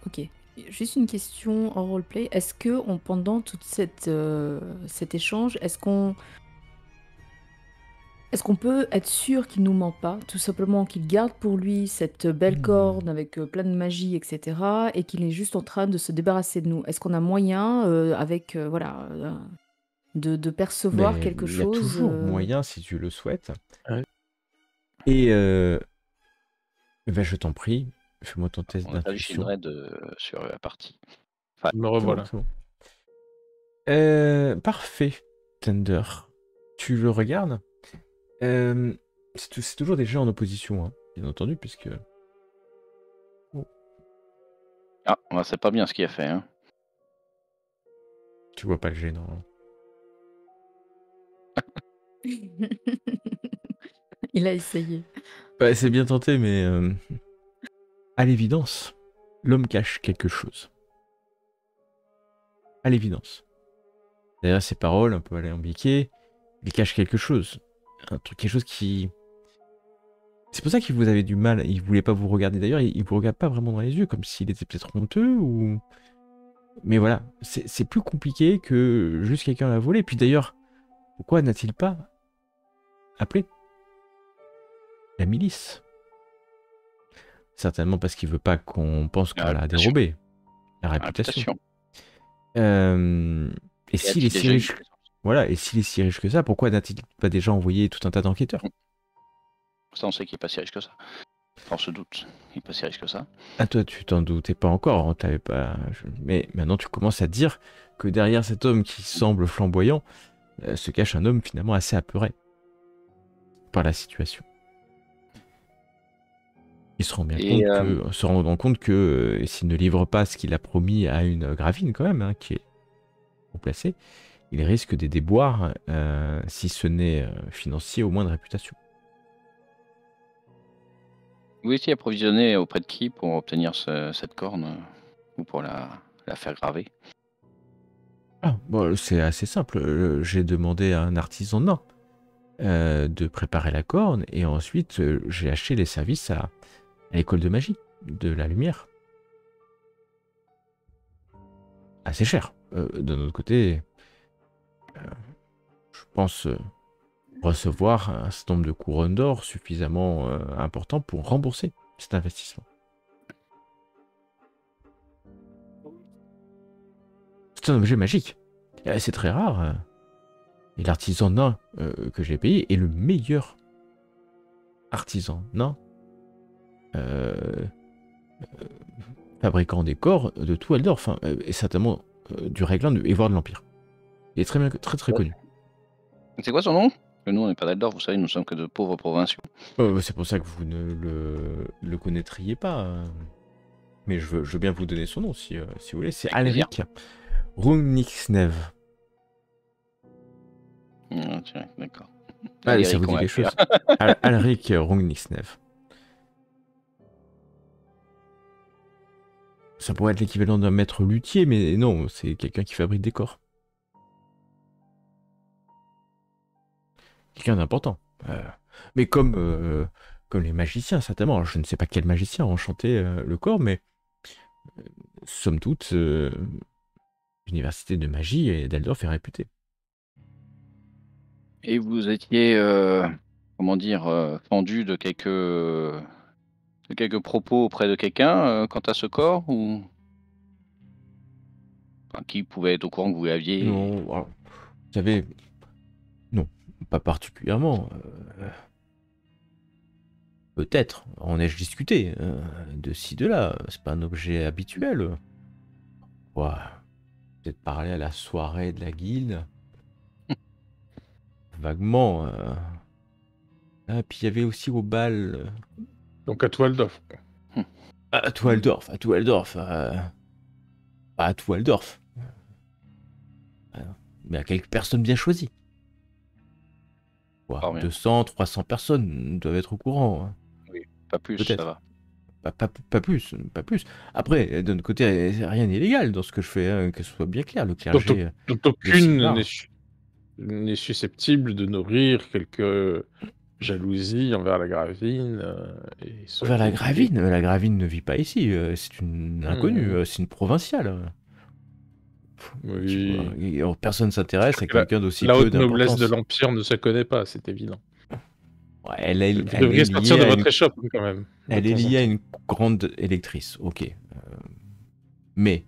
Ok. Juste une question en roleplay. Est-ce que pendant tout cet échange, est-ce qu'on peut être sûr qu'il nous ment pas, tout simplement qu'il garde pour lui cette belle corne avec plein de magie, etc., et qu'il est juste en train de se débarrasser de nous? Est-ce qu'on a moyen, de percevoir quelque chose? Il y a toujours moyen si tu le souhaites. Ouais. Et je t'en prie, fais-moi ton test d'intuition. Sur la partie. Enfin, me revoilà. C'est bon. Parfait, Thunder. Tu le regardes. C'est toujours des jeux en opposition, hein, bien entendu, puisque... Oh. Ah, c'est pas bien ce qu'il a fait. Hein. Tu vois pas le jet, non? Il a essayé. Ouais, c'est bien tenté, mais... à l'évidence, l'homme cache quelque chose. À l'évidence. Derrière ses paroles, un peu alambiquées, il cache quelque chose. Quelque chose qui... C'est pour ça qu'il vous avait du mal, il voulait pas vous regarder. D'ailleurs, il vous regarde pas vraiment dans les yeux, comme s'il était peut-être honteux, ou... Mais voilà, c'est plus compliqué que juste quelqu'un l'a volé. Puis d'ailleurs, pourquoi n'a-t-il pas appelé la milice? Certainement parce qu'il veut pas qu'on pense qu'on l'a dérobé. La réputation. Et s'il est si riche... Voilà, et s'il est si riche que ça, pourquoi n'a-t-il pas déjà envoyé tout un tas d'enquêteurs? Ça, on sait qu'il n'est pas si riche que ça. On se doute, il n'est pas si riche que ça. Ah, toi, tu t'en doutais pas encore, hein, t'avais pas... Mais maintenant, tu commences à te dire que derrière cet homme qui semble flamboyant, se cache un homme finalement assez apeuré par la situation. Ils se rendront compte que s'il ne livre pas ce qu'il a promis à une Gravine, quand même, hein, qui est placée, il risque des déboires, si ce n'est financier, au moins de réputation. Vous étiez approvisionné auprès de qui pour obtenir cette corne ou pour la faire graver? Bon, c'est assez simple. J'ai demandé à un artisan nain de préparer la corne et ensuite j'ai acheté les services à l'école de magie de la lumière. Assez cher. D'un autre côté, je pense recevoir un certain nombre de couronnes d'or suffisamment important pour rembourser cet investissement. C'est un objet magique. C'est très rare. Et l'artisan nain que j'ai payé est le meilleur artisan nain fabricant des corps de tout Eldorf, et certainement du Réglan et voire de l'Empire. Il est très connu. C'est quoi son nom? Nous, on n'est pas d'Aldorf, vous savez, nous sommes que de pauvres provinciaux. C'est pour ça que vous ne le connaîtriez pas. Mais je veux bien vous donner son nom si vous voulez. C'est Avec plaisir. Alrik Runixnev. Tiens, d'accord. Allez, ça Eric, vous on dit va quelque chose? écrire. Alrik Runixnev. Ça pourrait être l'équivalent d'un maître luthier, mais non, c'est quelqu'un qui fabrique des corps. Quelqu'un d'important. Mais comme les magiciens, certainement. Alors, je ne sais pas quel magicien a enchanté le corps, mais somme toute, l'université de magie et d'Aldorf est réputée. Et vous étiez, comment dire, fendu de quelques propos auprès de quelqu'un quant à ce corps ou enfin, qui pouvait être au courant que vous l'aviez? Non, alors, vous savez, non, pas particulièrement. Peut-être, en ai-je discuté de ci, de là. C'est pas un objet habituel. Ouais, peut-être parler à la soirée de la guilde. Vaguement. Ah, puis il y avait aussi au bal. Donc à Waldorf. À tout Waldorf, à tout Waldorf. Pas à tout Waldorf. Mais à quelques personnes bien choisies. Ah, bien. 200, 300 personnes doivent être au courant. Hein. Oui, pas plus, Peut-être. ça va. Pas plus, pas plus. Après, d'un autre côté, rien n'est illégal dans ce que je fais, hein, que ce soit bien clair. Le clergé. Donc aucune n'est susceptible de nourrir quelques jalousies envers la Gravine. Vers la Gravine. La Gravine ne vit pas ici. C'est une inconnue. C'est une provinciale. Oui. Personne s'intéresse à quelqu'un d'aussi La peu haute noblesse d'importance. de l'Empire ne se connaît pas, c'est évident. Ouais, elle Vous devriez sortir de votre échoppe quand même. Elle est liée à une grande électrice, ok. Mais,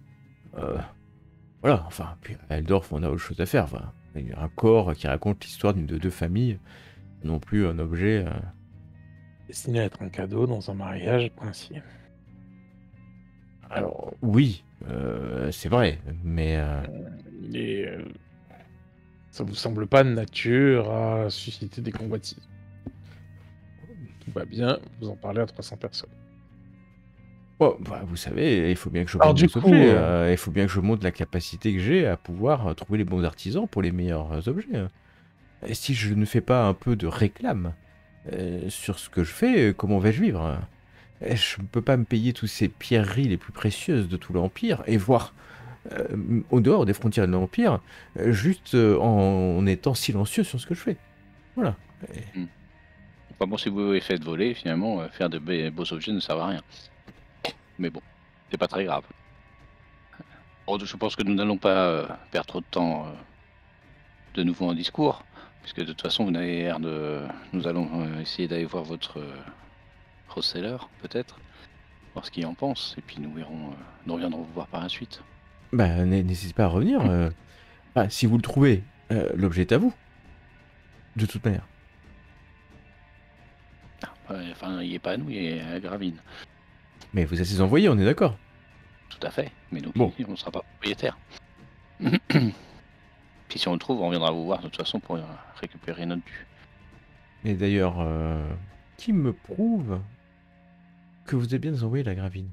voilà, enfin, puis à Eldorf, on a autre chose à faire. Voilà. Il y a un corps qui raconte l'histoire de deux familles, non plus un objet. Destiné à être un cadeau dans un mariage princier. Alors, oui, c'est vrai, mais. Ça vous semble pas de nature à susciter des convoitises. Tout va bien, vous en parlez à 300 personnes. Bon, bah, vous savez, il faut bien que je monte des objets. Il faut bien que je montre la capacité que j'ai à pouvoir trouver les bons artisans pour les meilleurs objets. Et si je ne fais pas un peu de réclame sur ce que je fais, comment vais-je vivre? Je ne peux pas me payer toutes ces pierreries les plus précieuses de tout l'Empire et voir au dehors des frontières de l'Empire, juste en étant silencieux sur ce que je fais. Voilà. Enfin bon, si vous vous faites voler, finalement, faire de beaux objets ne sert à rien. Mais bon, c'est pas très grave. Bon, je pense que nous n'allons pas perdre trop de temps de nouveau en discours, puisque de toute façon, vous n'avez l'air de... Nous allons essayer d'aller voir votre Roseller, peut-être, voir ce qu'il en pense, et puis nous verrons, nous reviendrons vous voir par la suite. Bah, n'hésitez pas à revenir. Si vous le trouvez, l'objet est à vous. De toute manière. Enfin, il n'est pas à nous, il est à Gravine. Mais vous êtes ses envoyés, on est d'accord. Tout à fait, mais nous, bon. on ne sera pas propriétaire. Puis si on le trouve, on reviendra vous voir de toute façon pour récupérer notre dû. Et d'ailleurs, qui me prouve que vous avez bien envoyé la Gravine?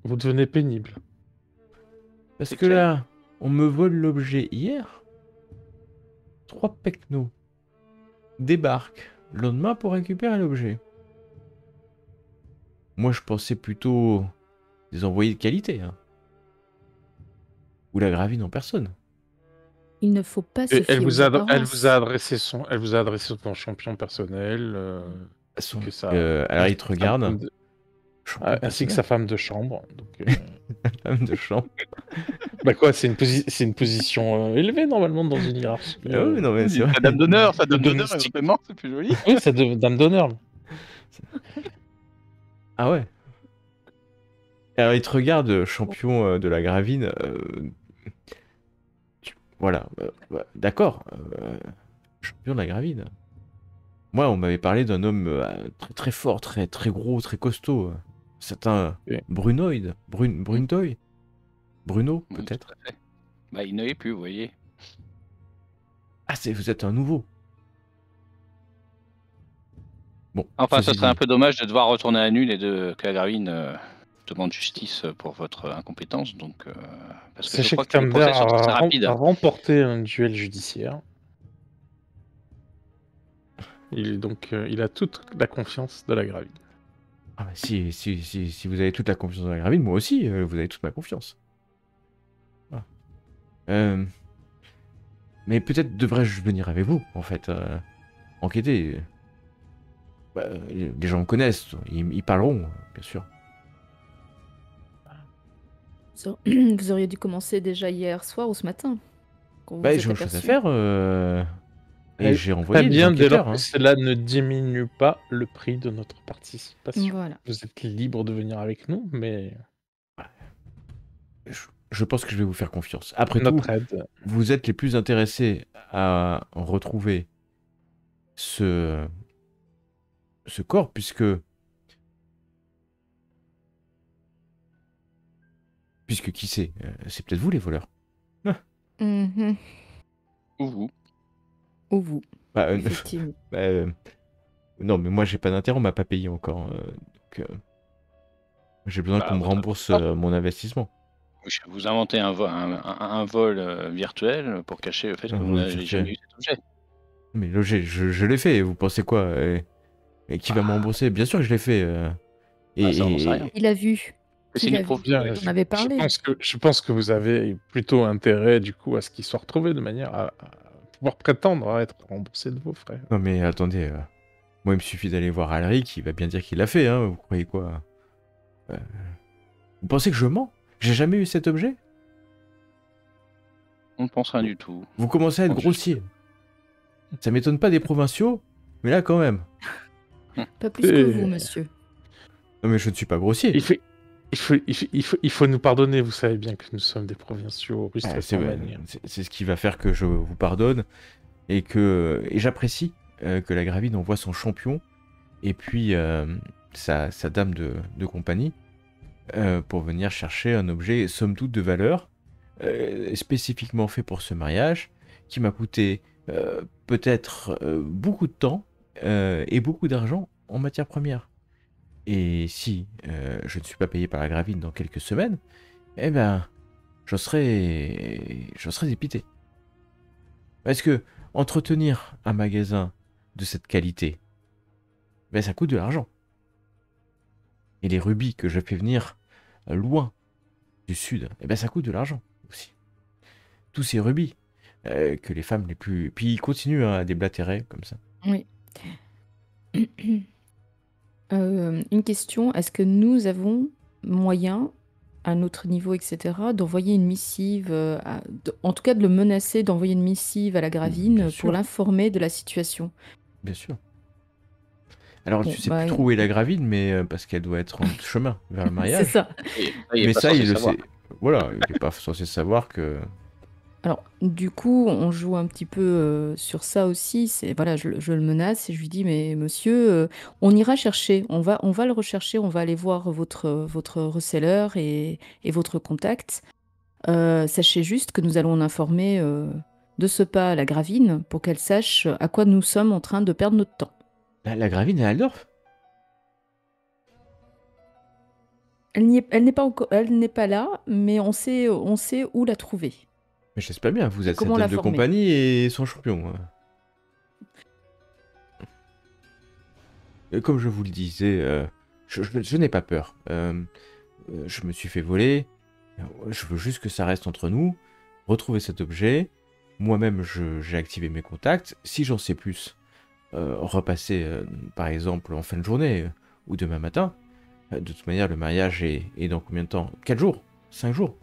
Vous devenez pénible. Parce que là, on me vole l'objet hier. 3 pecnos débarquent le lendemain pour récupérer l'objet. Moi, je pensais plutôt des envoyés de qualité. Hein. Ou la Gravine en personne. Il ne faut pas se fier elle vous a adressé son champion personnel. Alors il te regarde. Ainsi que sa femme de chambre. Donc, femme de chambre. Bah quoi, c'est une position élevée normalement dans une hiérarchie. Oui, non, mais c'est vrai. Sa dame d'honneur, éventuellement, c'est plus joli. Oui, sa dame d'honneur. Ah ouais. Alors il te regarde, champion de la Gravine. Voilà, d'accord. Champion de la Gravine. Moi, on m'avait parlé d'un homme très, très fort, très, très gros, très costaud. Certain Brunoid. Bruntoy. Bruno, peut-être. Bah, il ne l'est plus, vous voyez. Ah, vous êtes un nouveau. Bon, Enfin, ça ceci serait un dit, peu dommage de devoir retourner à nul et que la Gravine demande justice pour votre incompétence, donc parce que je Sachez crois que que le Thunder procès sont assez rapides. a remporté un duel judiciaire. Il a toute la confiance de la Gravine. ah bah, si vous avez toute la confiance dans la Gravine, moi aussi, vous avez toute ma confiance. Voilà. Mais peut-être devrais-je venir avec vous, en fait, enquêter. Bah, les gens me connaissent, ils parleront, bien sûr. Vous auriez dû commencer déjà hier soir ou ce matin, quand vous Bah, vous j'ai êtes autre chose à aperçu. faire, et j'ai Très envoyé des bien, dès lors enquêteurs. que Hein. cela ne diminue pas le prix de notre participation. Voilà. Vous êtes libre de venir avec nous, mais Je pense que je vais vous faire confiance. Après tout, notre aide. vous êtes les plus intéressés à retrouver ce corps, puisque qui sait, c'est peut-être vous les voleurs. Mhm. Ou vous. Ou vous, Bah, effectivement. bah, non, mais moi j'ai pas d'intérêt, on m'a pas payé encore. Donc, j'ai besoin Bah, qu'on me votre rembourse avocat. mon investissement. Vous inventez un vol virtuel pour cacher le fait que Un vous vol n'avez jamais virtuel. eu cet objet. Mais logé, je l'ai fait, vous pensez quoi et qui va me rembourser? Bien sûr que je l'ai fait. Bah, ça, on n'en sait rien. Il a vu. Et c'est Il une a preuve vu. Bien, On avait parlé. je pense que vous avez plutôt intérêt du coup à ce qu'il soit retrouvé de manière à pouvoir prétendre à être remboursé de vos frais. Non mais attendez, moi il me suffit d'aller voir Alric, il va bien dire qu'il l'a fait, hein, vous croyez quoi? Vous pensez que je mens? J'ai jamais eu cet objet? On ne pense rien du tout. Vous commencez à être Oh, grossier. Ça m'étonne pas des provinciaux, mais là quand même. Pas plus que vous, monsieur. Non mais je ne suis pas grossier. Il faut nous pardonner, vous savez bien que nous sommes des provinciaux rustres Ah, sans manière. c'est ce qui va faire que je vous pardonne et j'apprécie que la Gravine envoie son champion et puis sa dame de compagnie pour venir chercher un objet somme toute de valeur spécifiquement fait pour ce mariage qui m'a coûté peut-être beaucoup de temps et beaucoup d'argent en matière première. Et si je ne suis pas payé par la Gravine dans quelques semaines, eh ben, j'en serais dépité. Parce que entretenir un magasin de cette qualité, ben ça coûte de l'argent. Et les rubis que je fais venir loin du sud, eh ben ça coûte de l'argent aussi. Tous ces rubis que les femmes les plus... Puis ils continuent à déblatérer comme ça. Oui. Une question, est-ce que nous avons moyen, à notre niveau, etc., d'envoyer une missive, en tout cas de le menacer d'envoyer une missive à la Bien Gravine sûr. pour l'informer de la situation? Bien sûr. Alors Bon, tu sais bah, plus trop où est la Gravine, mais parce qu'elle doit être en chemin vers le c'est mariage. ça. Il est Mais pas ça, censé il le savoir. sait. Voilà, il n'est pas censé savoir que... Alors, du coup, on joue un petit peu sur ça aussi. Voilà, je le menace et je lui dis, mais monsieur, on ira chercher, on va le rechercher, on va aller voir votre reseller et votre contact. Sachez juste que nous allons en informer de ce pas à la Gravine pour qu'elle sache à quoi nous sommes en train de perdre notre temps. La Gravine est à Aldorf? Elle n'est pas là, mais on sait où la trouver. Mais j'espère bien, vous êtes Comment cette la dame de former? compagnie et son champion. Et comme je vous le disais, je n'ai pas peur. Je me suis fait voler. Je veux juste que ça reste entre nous. Retrouver cet objet. Moi-même, j'ai activé mes contacts. Si j'en sais plus, repasser, par exemple, en fin de journée ou demain matin. De toute manière, le mariage est dans combien de temps? 4 jours? 5 jours?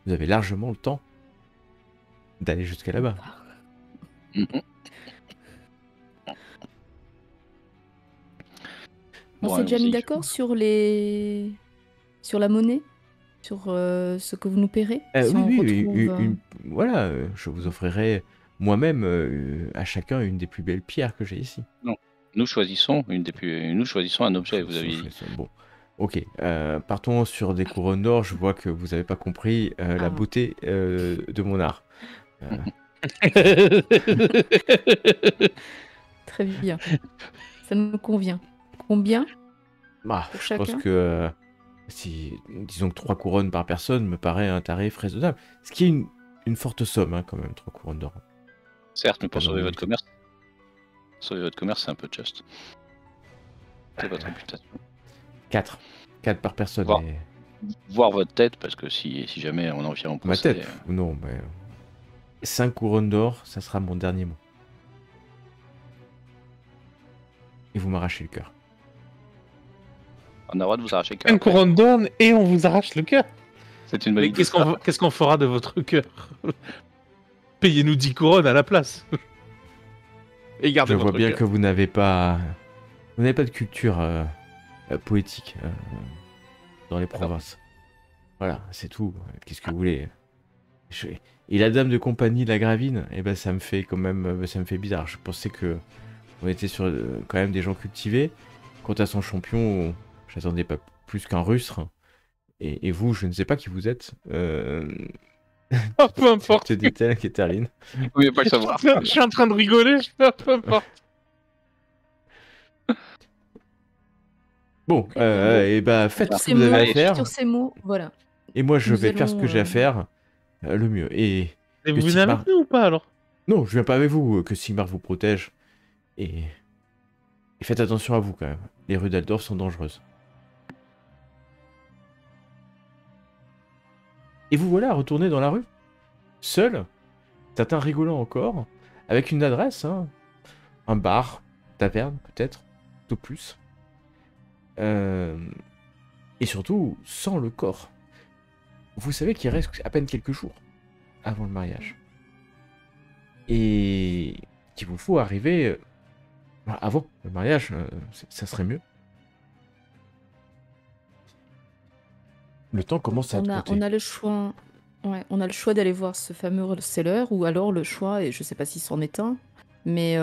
Vous avez largement le temps d'aller jusqu'à là-bas. Mhm. On Bon, s'est déjà mis allons-y. d'accord sur la monnaie? Sur ce que vous nous paierez? Si on Oui, retrouve... voilà, je vous offrirai moi-même à chacun une des plus belles pierres que j'ai ici. Non. Nous choisissons un objet, vous avez dit. Bon, Ok, partons sur des couronnes d'or. Je vois que vous n'avez pas compris la Ah. beauté de mon art. Très bien. Ça nous convient. Combien Bah, pour je pense chacun? que disons que 3 couronnes par personne me paraît un tarif raisonnable. Ce qui est une forte somme, hein, quand même, 3 couronnes d'or. Certes, mais Pas pour non sauver plus. votre commerce. Sauver votre commerce, c'est un peu juste. C'est votre réputation. 4. 4 par personne. Voir. Et... Voir votre tête, parce que si jamais on en vient en Ma procès. tête non, mais 5 couronnes d'or, ça sera mon dernier mot. Et vous m'arrachez le cœur. On a le droit de vous arracher le cœur. Une après. couronne d'or et on vous arrache le cœur. C'est une Mais valide. qu'est-ce qu'on fera de votre cœur? Payez-nous 10 couronnes à la place. Et gardez Je vois votre bien cœur. que vous n'avez pas de culture poétique dans les provinces. Voilà, c'est tout. Qu'est-ce que vous voulez? Et la dame de compagnie, la Gravine, eh ben ça me fait quand même, ça me fait bizarre. Je pensais que on était sur quand même des gens cultivés. Quant à son champion, j'attendais pas plus qu'un rustre. Et vous, je ne sais pas qui vous êtes. Oh, peu importe. Te dit-elle, Kétarine. Vous ne pouvez pas le savoir. Je suis en train de rigoler, peu importe. Bon, et bah faites ce que Ces vous avez à mots, faire. sur ces mots, voilà. Et moi, je Nous vais faire ce que j'ai à allons, faire le mieux. Et Et que vous venez Sigmar- avec nous ou pas alors? Non, je viens pas avec vous. Que Sigmar vous protège. Et faites attention à vous quand même. Les rues d'Aldorf sont dangereuses. Et vous voilà retourné dans la rue, seul, certains rigolant encore, avec une adresse, hein, un bar, taverne peut-être, tout plus. Et surtout, sans le corps. Vous savez qu'il reste à peine quelques jours avant le mariage. Et qu'il vous faut arriver avant le mariage, ça serait mieux. Le temps commence à être compté. on a le choix. Ouais, on a le choix d'aller voir ce fameux seller, ou alors le choix, et je sais pas si c'en est un, mais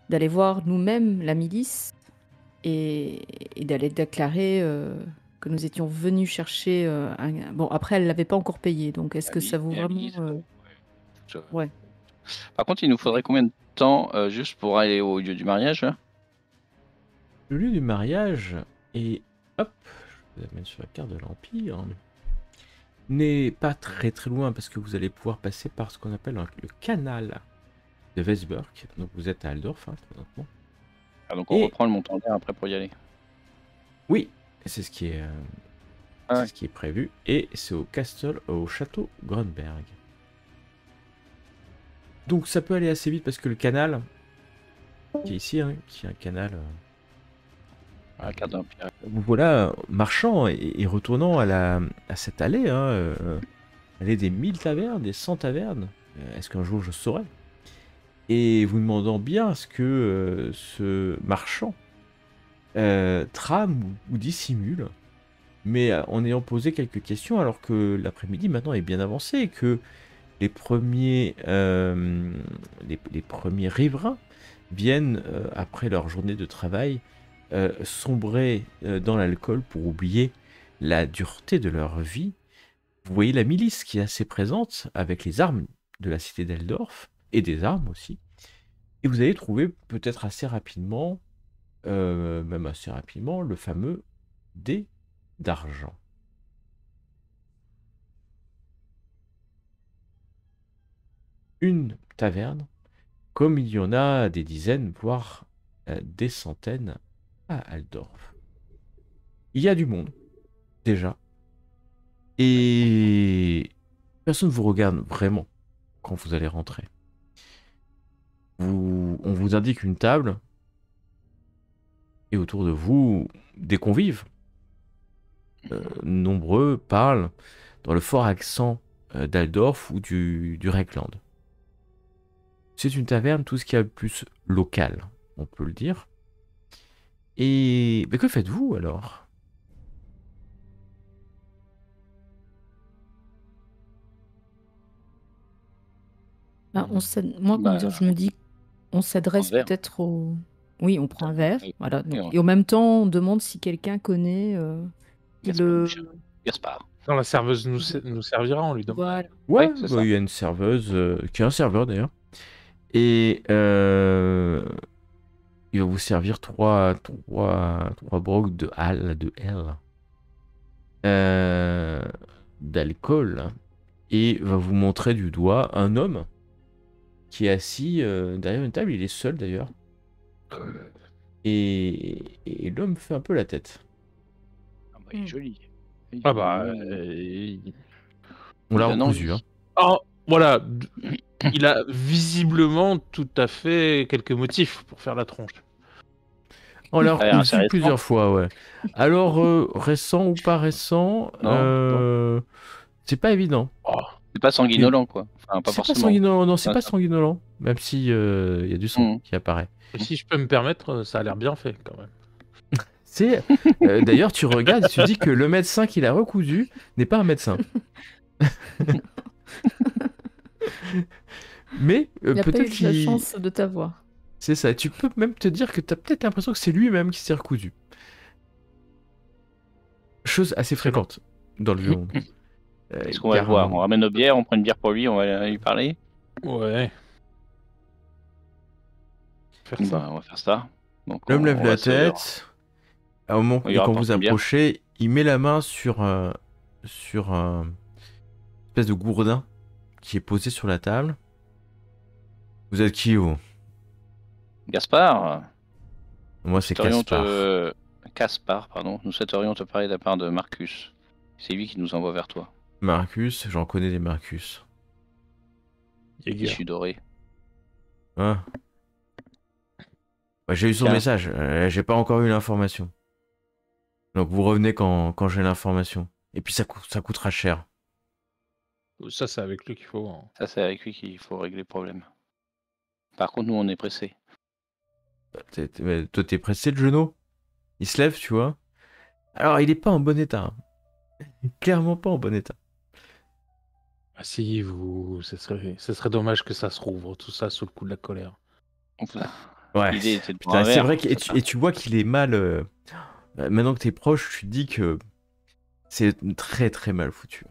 d'aller voir nous-mêmes la milice et d'aller déclarer que nous étions venus chercher un... Bon, après, elle l'avait pas encore payé, donc est-ce que ça vaut vraiment... Ouais. Par contre, il nous faudrait combien de temps juste pour aller au lieu du mariage là? Le lieu du mariage est... Hop, je vous amène sur la carte de l'Empire. N'est pas très très loin parce que vous allez pouvoir passer par ce qu'on appelle le canal de Westburg. Donc vous êtes à Aldorf, hein, présentement. Ah, donc on reprend le montant d'air après pour y aller. Oui, c'est ce qui est, ouais. ce qui est prévu. Et c'est au château Grunberg. Donc ça peut aller assez vite parce que le canal, qui est ici, hein, qui est un canal... À la carte de l'Empire. Vous voilà marchant et retournant à cette allée, hein, allée des 1000 tavernes, des 100 tavernes. Est-ce qu'un jour je saurai? Et vous demandant bien ce que ce marchand trame ou dissimule, mais en ayant posé quelques questions, alors que l'après-midi maintenant est bien avancé et que les premiers riverains viennent, après leur journée de travail, sombrer dans l'alcool pour oublier la dureté de leur vie. Vous voyez la milice qui est assez présente avec les armes de la cité d'Eldorf et des armes aussi. Et vous allez trouver peut-être assez rapidement, même assez rapidement, le fameux dé d'argent. Une taverne, comme il y en a des dizaines, voire des centaines à Aldorf. Il y a du monde, déjà. Et personne ne vous regarde vraiment quand vous allez rentrer. On vous indique une table, et autour de vous, des convives. Nombreux parlent dans le fort accent d'Aldorf ou du Reckland. C'est une taverne, tout ce qu'il y a de plus local, on peut le dire. Et mais que faites-vous alors? Moi, comment dire, je me dis, on s'adresse verre. peut-être aux Oui, on prend un verre. Et- Voilà. et Donc, on- et en même temps, on demande si quelqu'un connaît le. Gaspard. Quand la serveuse nous servira, on lui demande. Voilà. Ouais, Ouais, c'est bah, ça. il y a une serveuse, qui est un serveur d'ailleurs. Et il va vous servir trois brocs de L, d'alcool. Et va vous montrer du doigt un homme qui est assis derrière une table. Il est seul d'ailleurs. Et l'homme fait un peu la tête. Ah bah, il est joli. Il Ah est bah. joli. On l'a Il donne recousu. envie. Hein. Oh, voilà. Il a visiblement tout à fait quelques motifs pour faire la tronche. On l'a Ça a l'air recousu intéressant. plusieurs fois, ouais. Alors, récent ou pas récent, c'est pas évident. Oh, C'est pas sanguinolent, quoi. Enfin, pas C'est pas forcément. sanguinolent, non, c'est Ah, pas ça. sanguinolent. Même si il y a du sang Mhm. qui apparaît. et si je peux me permettre, ça a l'air bien fait quand même. C'est d'ailleurs, tu regardes et tu dis que le médecin qui l'a recousu n'est pas un médecin. Mais Il n'a pas eu peut-être la qu'il... chance de t'avoir. C'est ça. Tu peux même te dire que tu as peut-être l'impression que c'est lui-même qui s'est recousu. Chose assez fréquente dans le jeu. Est-ce qu'on va le voir? On ramène nos bières, on prend une bière pour lui, on va lui parler. Ouais. Faire ça. Bah, on va faire ça. Donc, L'homme on lève va la se- tête. À un moment, Il et quand rapporte vous une bière. approchez, il met la main sur un espèce de gourdin qui est posé sur la table. Vous êtes qui, vous? Gaspard, Moi, c'est souhaiterions Caspar. Caspar, pardon. Nous souhaiterions te parler de la part de Marcus. C'est lui qui nous envoie vers toi. Marcus, j'en connais des Marcus. Jäger. Issu doré. Hein? Ouais, j'ai eu son Tiens. message, j'ai pas encore eu l'information. Donc vous revenez quand j'ai l'information. Et puis ça coûtera cher. Ça, c'est avec lui qu'il faut. Hein. Ça, c'est avec lui qu'il faut régler le problème. Par contre, nous, on est pressés. Mais toi, t'es pressé, le genou? Il se lève, tu vois. Alors, il est pas en bon état. Hein. Clairement pas en bon état. Ah si, ce serait dommage que ça se rouvre, tout ça, sous le coup de la colère. Ouais. L'idée, c'est de Putain, prendre un c'est verre, vrai c'est ça. et tu vois qu'il est mal. Maintenant que t'es proche, tu te dis que c'est très très mal foutu.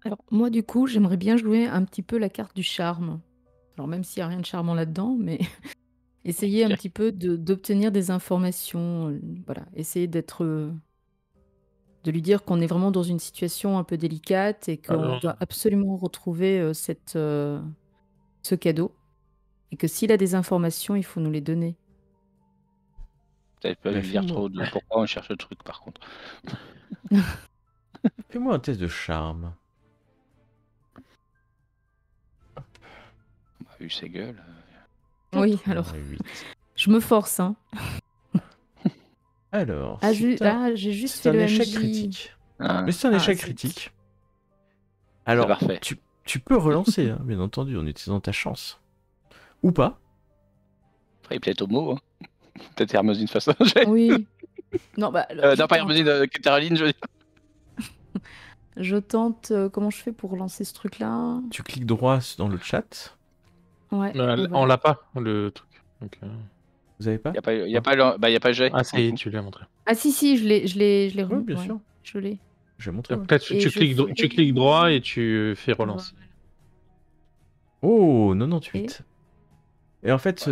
Alors, moi, du coup, j'aimerais bien jouer un petit peu la carte du charme. Alors, même s'il n'y a rien de charmant là-dedans, mais essayer un Ok. petit peu d'obtenir des informations. Voilà, essayer d'être. De lui dire qu'on est vraiment dans une situation un peu délicate et qu'on Alors, doit absolument retrouver ce cadeau. Et que s'il a des informations, il faut nous les donner. Peut-être pas Bah, lui dire fais-moi. trop de pourquoi on cherche le truc, par contre. Fais-moi un test de charme. On a vu ses gueules. Oui, alors, 88. je me force, hein. Alors, Ah, c'est j'ai juste c'est fait un le échec MJ. critique. Ah, Mais c'est un Ah, échec zut. critique. Alors, parfait. tu peux relancer, hein, bien entendu, en utilisant ta chance. Ou pas. Après, peut-être homo. Hein. Peut-être Hermosine face à Oui. Non, bah, alors, non, pas Hermosine, Caroline, je veux dire. je tente. Comment je fais pour lancer ce truc-là? Tu cliques droit dans le chat. Ouais. on voilà. l'a pas, le truc. Donc, Vous avez pas? Il n'y a pas le jet. Ah, ça y est, tu l'as montré. Ah si, je l'ai Oui, remis. bien ouais, sûr. je l'ai. Je vais montrer. ouais. Après, tu Et je cliques droit et tu fais relance. Oh, 98. Et en fait,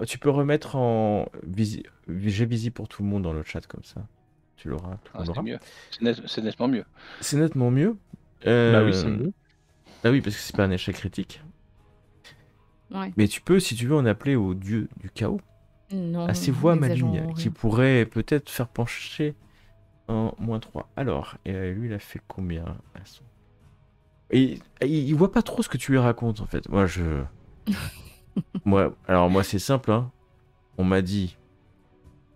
tu peux remettre en jet visible pour tout le monde dans le chat comme ça. Tu l'auras. Tout le Ah, monde c'est l'aura. mieux. C'est nettement mieux. C'est nettement mieux. Bah oui, c'est mieux. Ah oui, parce que c'est pas un échec critique. Ouais. Mais tu peux, si tu veux, en appeler au dieu du chaos, Non. à ses voix n'exagérons malignes, qui rien. pourraient peut-être faire pencher en -3. Alors, et lui, il a fait combien à son- Et il voit pas trop ce que tu lui racontes, en fait. Moi, c'est simple, hein. On m'a dit,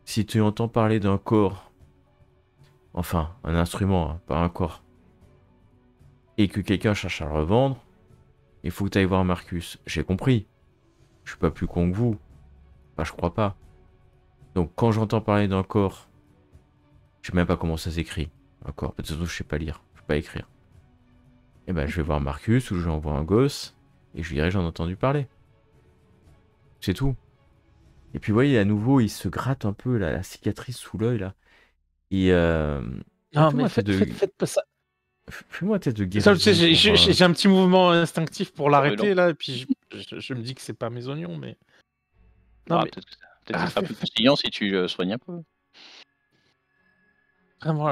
si tu entends parler d'un corps, enfin, un instrument, hein, pas un corps, et que quelqu'un cherche à le revendre, il faut que tu ailles voir Marcus. J'ai compris. Je suis pas plus con que vous. Enfin, je crois pas. Donc, quand j'entends parler d'un corps, je sais même pas comment ça s'écrit. Un corps, peut-être que je sais pas lire, je sais pas écrire. Et ben, je vais voir Marcus ou j'envoie un gosse et je lui dirai j'en ai entendu parler. C'est tout. Et puis, vous voyez, à nouveau, il se gratte un peu la cicatrice sous l'œil, là. Et Non, fais-moi mais un test faites pas ça. fais-moi un test de Ça, tu sais, guérison. j'ai un petit mouvement instinctif pour l'arrêter, non. là, et puis je me dis que c'est pas mes oignons, mais... Non, Ah, mais peut-être que ça sera fais- plus conciliant si tu soignes un peu. vraiment,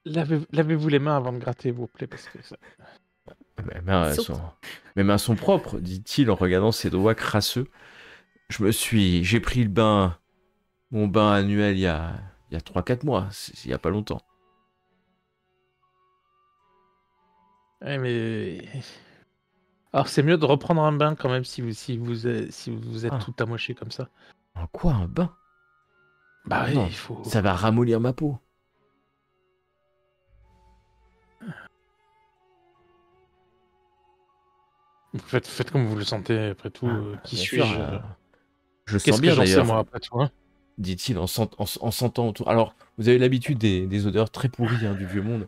là, lavez-vous les mains avant de gratter vos plaies, parce que ça... Mes mains sont propres, dit-il en regardant ses doigts crasseux. J'ai pris mon bain annuel il y a 3-4 mois, il y a pas longtemps. Ouais, mais... Alors, c'est mieux de reprendre un bain, quand même, si vous êtes Ah. tout amoché comme ça. En quoi, un bain? Bah oui, Non, il faut... ça va ramollir ma peau. Faites comme vous le sentez, après tout. Qui Bien suis-je sûr, je Qu'est-ce sens que bien j'en sais, d'ailleurs, moi, après tout, hein? dit-il en sentant autour. Alors, vous avez l'habitude des odeurs très pourries du vieux monde.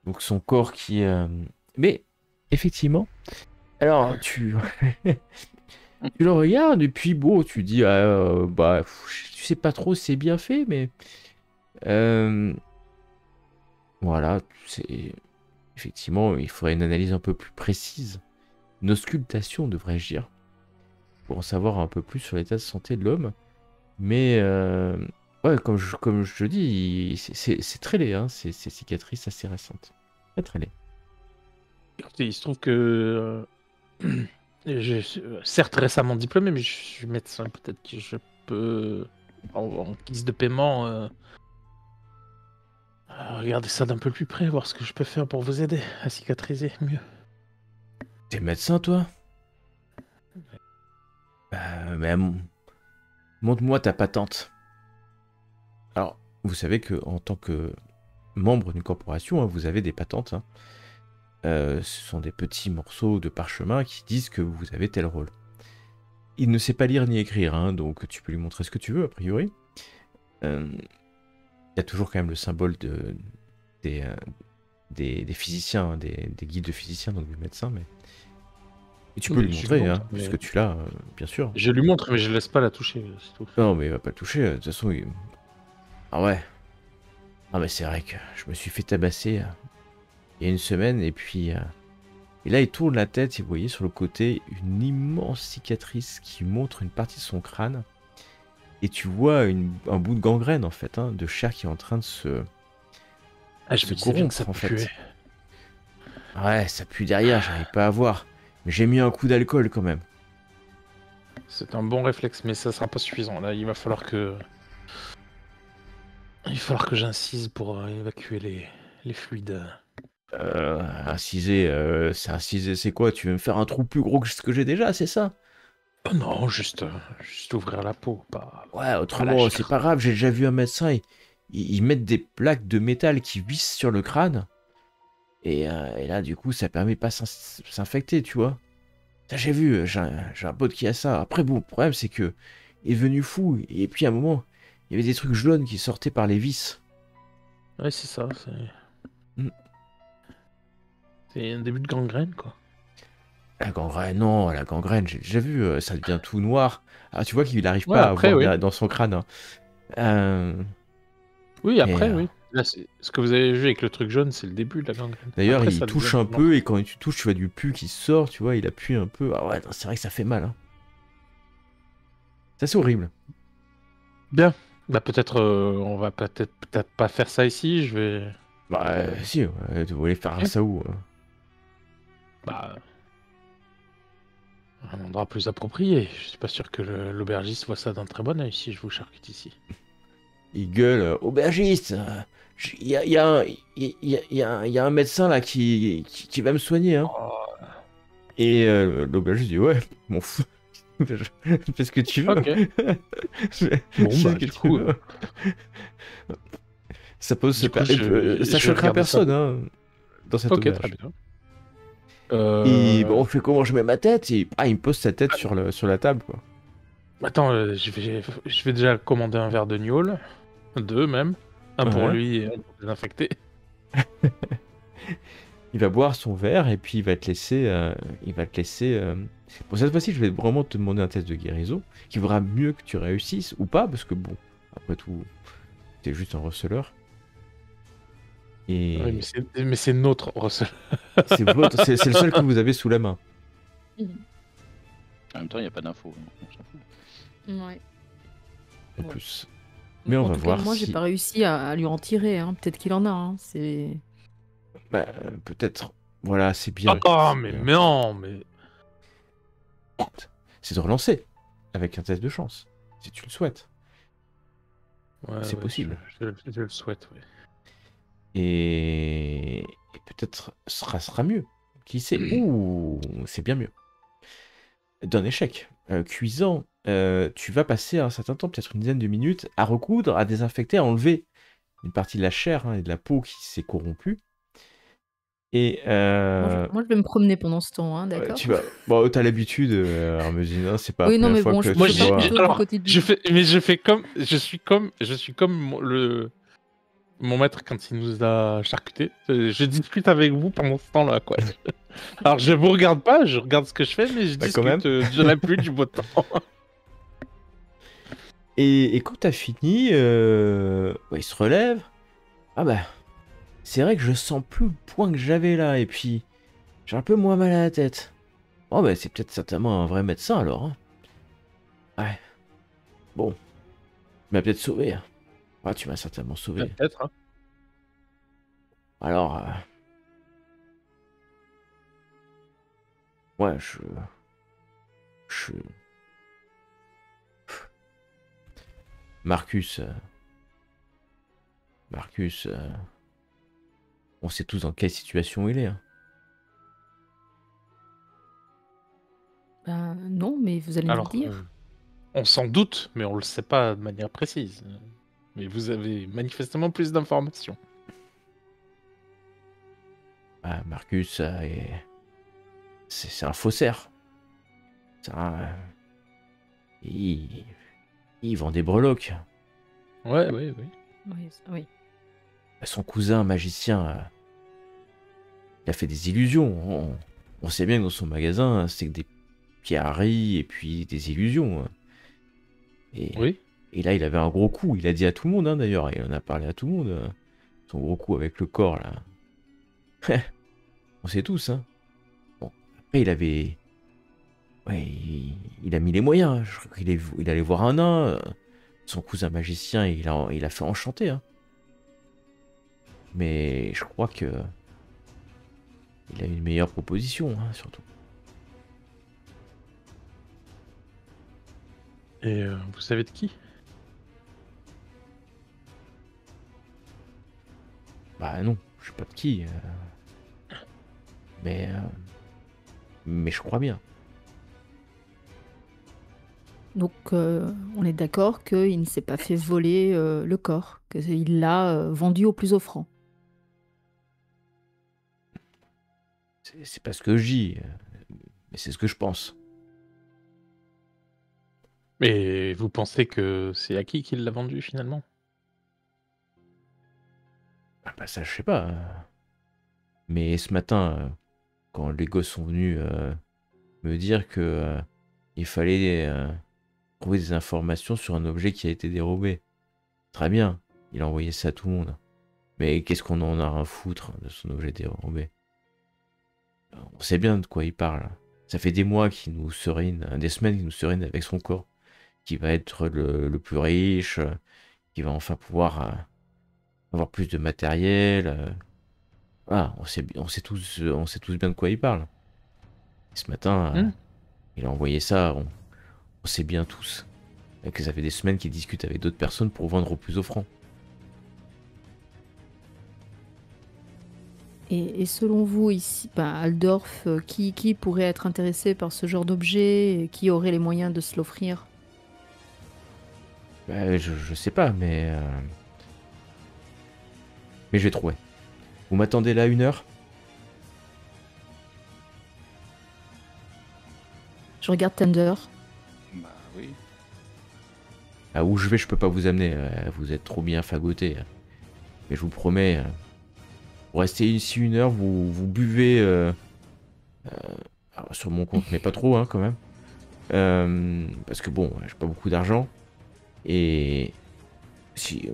Donc son corps qui... Mais, effectivement, alors tu... tu le regardes et puis bon, tu dis, bah, tu sais pas trop si c'est bien fait, mais... Voilà, c'est... Effectivement, il faudrait une analyse un peu plus précise. Une auscultation, devrais-je dire, pour en savoir un peu plus sur l'état de santé de l'homme. Mais, ouais, comme je te dis, c'est très laid, hein, ces cicatrices assez récentes. Très très laid. Écoutez, il se trouve que... j'ai certes récemment diplômé, mais je suis médecin. Peut-être que je peux, en guise de paiement, regarder ça d'un peu plus près, voir ce que je peux faire pour vous aider à cicatriser mieux. T'es médecin, toi? Mais montre-moi ta patente. Alors, vous savez que en tant que membre d'une corporation, hein, vous avez des patentes. Hein. Ce sont des petits morceaux de parchemin qui disent que vous avez tel rôle. Il ne sait pas lire ni écrire, hein, donc tu peux lui montrer ce que tu veux, a priori. Il y a toujours quand même le symbole des physiciens, hein, des guides de physiciens, donc des médecins, mais... Et tu peux lui montrer, hein, puisque tu l'as, bien sûr. Je lui montre, mais je laisse pas la toucher, c'est tout. Non, mais il va pas le toucher, de toute façon, Ah ouais. Ah mais c'est vrai que je me suis fait tabasser il y a une semaine, et puis... Et là, il tourne la tête, et vous voyez sur le côté une immense cicatrice qui montre une partie de son crâne. Et tu vois un bout de gangrène, en fait, hein, de chair qui est en train de se... je me disais bien que ça en puait. fait. Ouais, ça pue derrière, j'arrive pas à voir. Mais j'ai mis un coup d'alcool quand même. C'est un bon réflexe, mais ça sera pas suffisant. Là, il va falloir que j'incise pour évacuer les fluides. Inciser, c'est quoi? Tu veux me faire un trou plus gros que ce que j'ai déjà, c'est ça? Oh non, juste ouvrir la peau, pas... Ouais, autrement, c'est pas grave, j'ai déjà vu un médecin, ils mettent des plaques de métal qui vissent sur le crâne. Et là, du coup, ça permet pas s'infecter, tu vois. Ça, j'ai vu, j'ai un pote qui a ça. Après, bon, le problème, c'est que il est devenu fou. Et puis, à un moment, il y avait des trucs jaunes qui sortaient par les vis. Ouais, c'est ça, c'est un début de gangrène, quoi. La gangrène, non, la gangrène, j'ai déjà vu, ça devient tout noir. Ah, tu vois qu'il n'arrive Ouais, pas après, à voir oui. dans son crâne. Hein. Oui, après, Et, oui. Là, ce que vous avez vu avec le truc jaune, c'est le début de la gangrène. D'ailleurs, Après, il ça touche devient un noir. peu, et quand tu touches, tu vois du pu qui sort, tu vois, il appuie un peu. Ah ouais, non, c'est vrai que ça fait mal. Hein. Ça, c'est horrible. Bien. Bah, peut-être, on va peut-être pas faire ça ici, je vais... Bah, si, ouais, tu voulais faire ça où? Bah... un endroit plus approprié. Je suis pas sûr que l'aubergiste voit ça d'un très bon œil si je vous charcute ici. Il gueule, aubergiste, il y a un médecin là qui va me soigner. Hein. Oh. Et l'aubergiste dit, ouais, m'en fous. Fais ce que tu veux. Ok. Bon, bah, du coup... Ça pose... Du coup, ça choquera personne hein, dans cette auberge. Très bien. Et bon, on fait comment je mets ma tête et il me pose sa tête sur la table, quoi. Attends, je vais déjà commander un verre de gnôle. 2 même. Un pour Ouais. lui et un pour désinfecter. Il va boire son verre et puis il va te laisser. Bon, cette fois-ci, je vais vraiment te demander un test de guérison qui vaudra mieux que tu réussisses ou pas, parce que bon, après tout, t'es juste un receleur. Et Oui, mais c'est notre Russell. c'est le seul que vous avez sous la main. En même temps, il n'y a pas d'infos. On s'en fout. Ouais. En Ouais. plus. Mais on En va tout cas, voir moi, si. j'ai pas réussi à lui en tirer. Hein. Peut-être qu'il en a. Hein. C'est. Bah, peut-être. Voilà, c'est bien. Oh, c'est mais bien. non, mais. C'est de relancer avec un test de chance, si tu le souhaites. Ouais, C'est possible. Je le souhaite, oui. Et peut-être sera mieux. Qui sait? Ouh, c'est bien mieux. D'un échec cuisant, tu vas passer un certain temps, peut-être une dizaine de minutes, à recoudre, à désinfecter, à enlever une partie de la chair et de la peau qui s'est corrompue. Et Moi, je vais me promener pendant ce temps, hein, ouais, d'accord? tu vas. Bon, t'as l'habitude, Armezine, hein, c'est pas la Oui, non, première mais fois bon, que je Moi, tu peux pas vois. plutôt du côté du. je suis comme mon maître quand il nous a charcuté. Je discute avec vous pendant ce temps-là, quoi. Alors, je vous regarde pas, je regarde ce que je fais, mais je Bah, quand même. discute de la pluie, du beau temps. Et quand t'as fini, il se relève. Ah bah, c'est vrai que je sens plus le point que j'avais là, et puis j'ai un peu moins mal à la tête. Oh bah, c'est peut-être certainement un vrai médecin alors. Hein. Ouais. Bon, il m'a peut-être sauvé. Hein. Ah, tu m'as certainement sauvé. Peut-être, hein. Alors, ouais, je... Marcus, on sait tous dans quelle situation il est. Hein. Ben, non, mais vous allez nous le Alors, dire. on s'en doute, mais on le sait pas de manière précise. Mais vous avez manifestement plus d'informations. Ah, Marcus, c'est un faussaire. Il vend des breloques. Ouais, oui. Oui. Son cousin magicien, il a fait des illusions. On sait bien que dans son magasin, c'est que des pierreries et puis des illusions. Hein. Oui. Et là, il avait un gros coup. Il a dit à tout le monde, hein, d'ailleurs. Il en a parlé à tout le monde. Son gros coup avec le corps, là. On sait tous, hein. Bon, après, il avait... Ouais, il a mis les moyens. Je crois il allait voir un nain. Son cousin magicien, il a fait enchanter, hein. Mais je crois que... Il a une meilleure proposition, hein, surtout. Et vous savez de qui? Bah non, je sais pas de qui. Mais je crois bien. Donc, on est d'accord qu'il ne s'est pas fait voler le corps, qu'il l'a vendu au plus offrant. C'est pas ce que je dis, mais c'est ce que je pense. Mais vous pensez que c'est à qui qu'il l'a vendu finalement? Ah bah ça, je sais pas. Mais ce matin, quand les gosses sont venus me dire que il fallait trouver des informations sur un objet qui a été dérobé. Très bien, il a envoyé ça à tout le monde. Mais qu'est-ce qu'on en a à foutre de son objet dérobé? On sait bien de quoi il parle. Ça fait des mois qu'il nous serine, des semaines qu'il nous serine avec son corps, qui va être le plus riche, qui va enfin pouvoir avoir plus de matériel. Voilà, on sait tous bien de quoi il parle. Et ce matin, il a envoyé ça, on sait bien tous. Et que ça fait des semaines qu'il discute avec d'autres personnes pour vendre au plus offrant. Et selon vous, ici, Aldorf, qui pourrait être intéressé par ce genre d'objet et qui aurait les moyens de se l'offrir? Bah, je sais pas, mais je vais trouver. Vous m'attendez là 1 heure? Je regarde Thunder. Bah oui. Ah, où je vais, je peux pas vous amener. Vous êtes trop bien fagoté. Mais je vous promets, vous restez ici 1 heure, vous buvez alors, sur mon compte, mais pas trop, hein, quand même. Parce que bon, j'ai pas beaucoup d'argent. Et si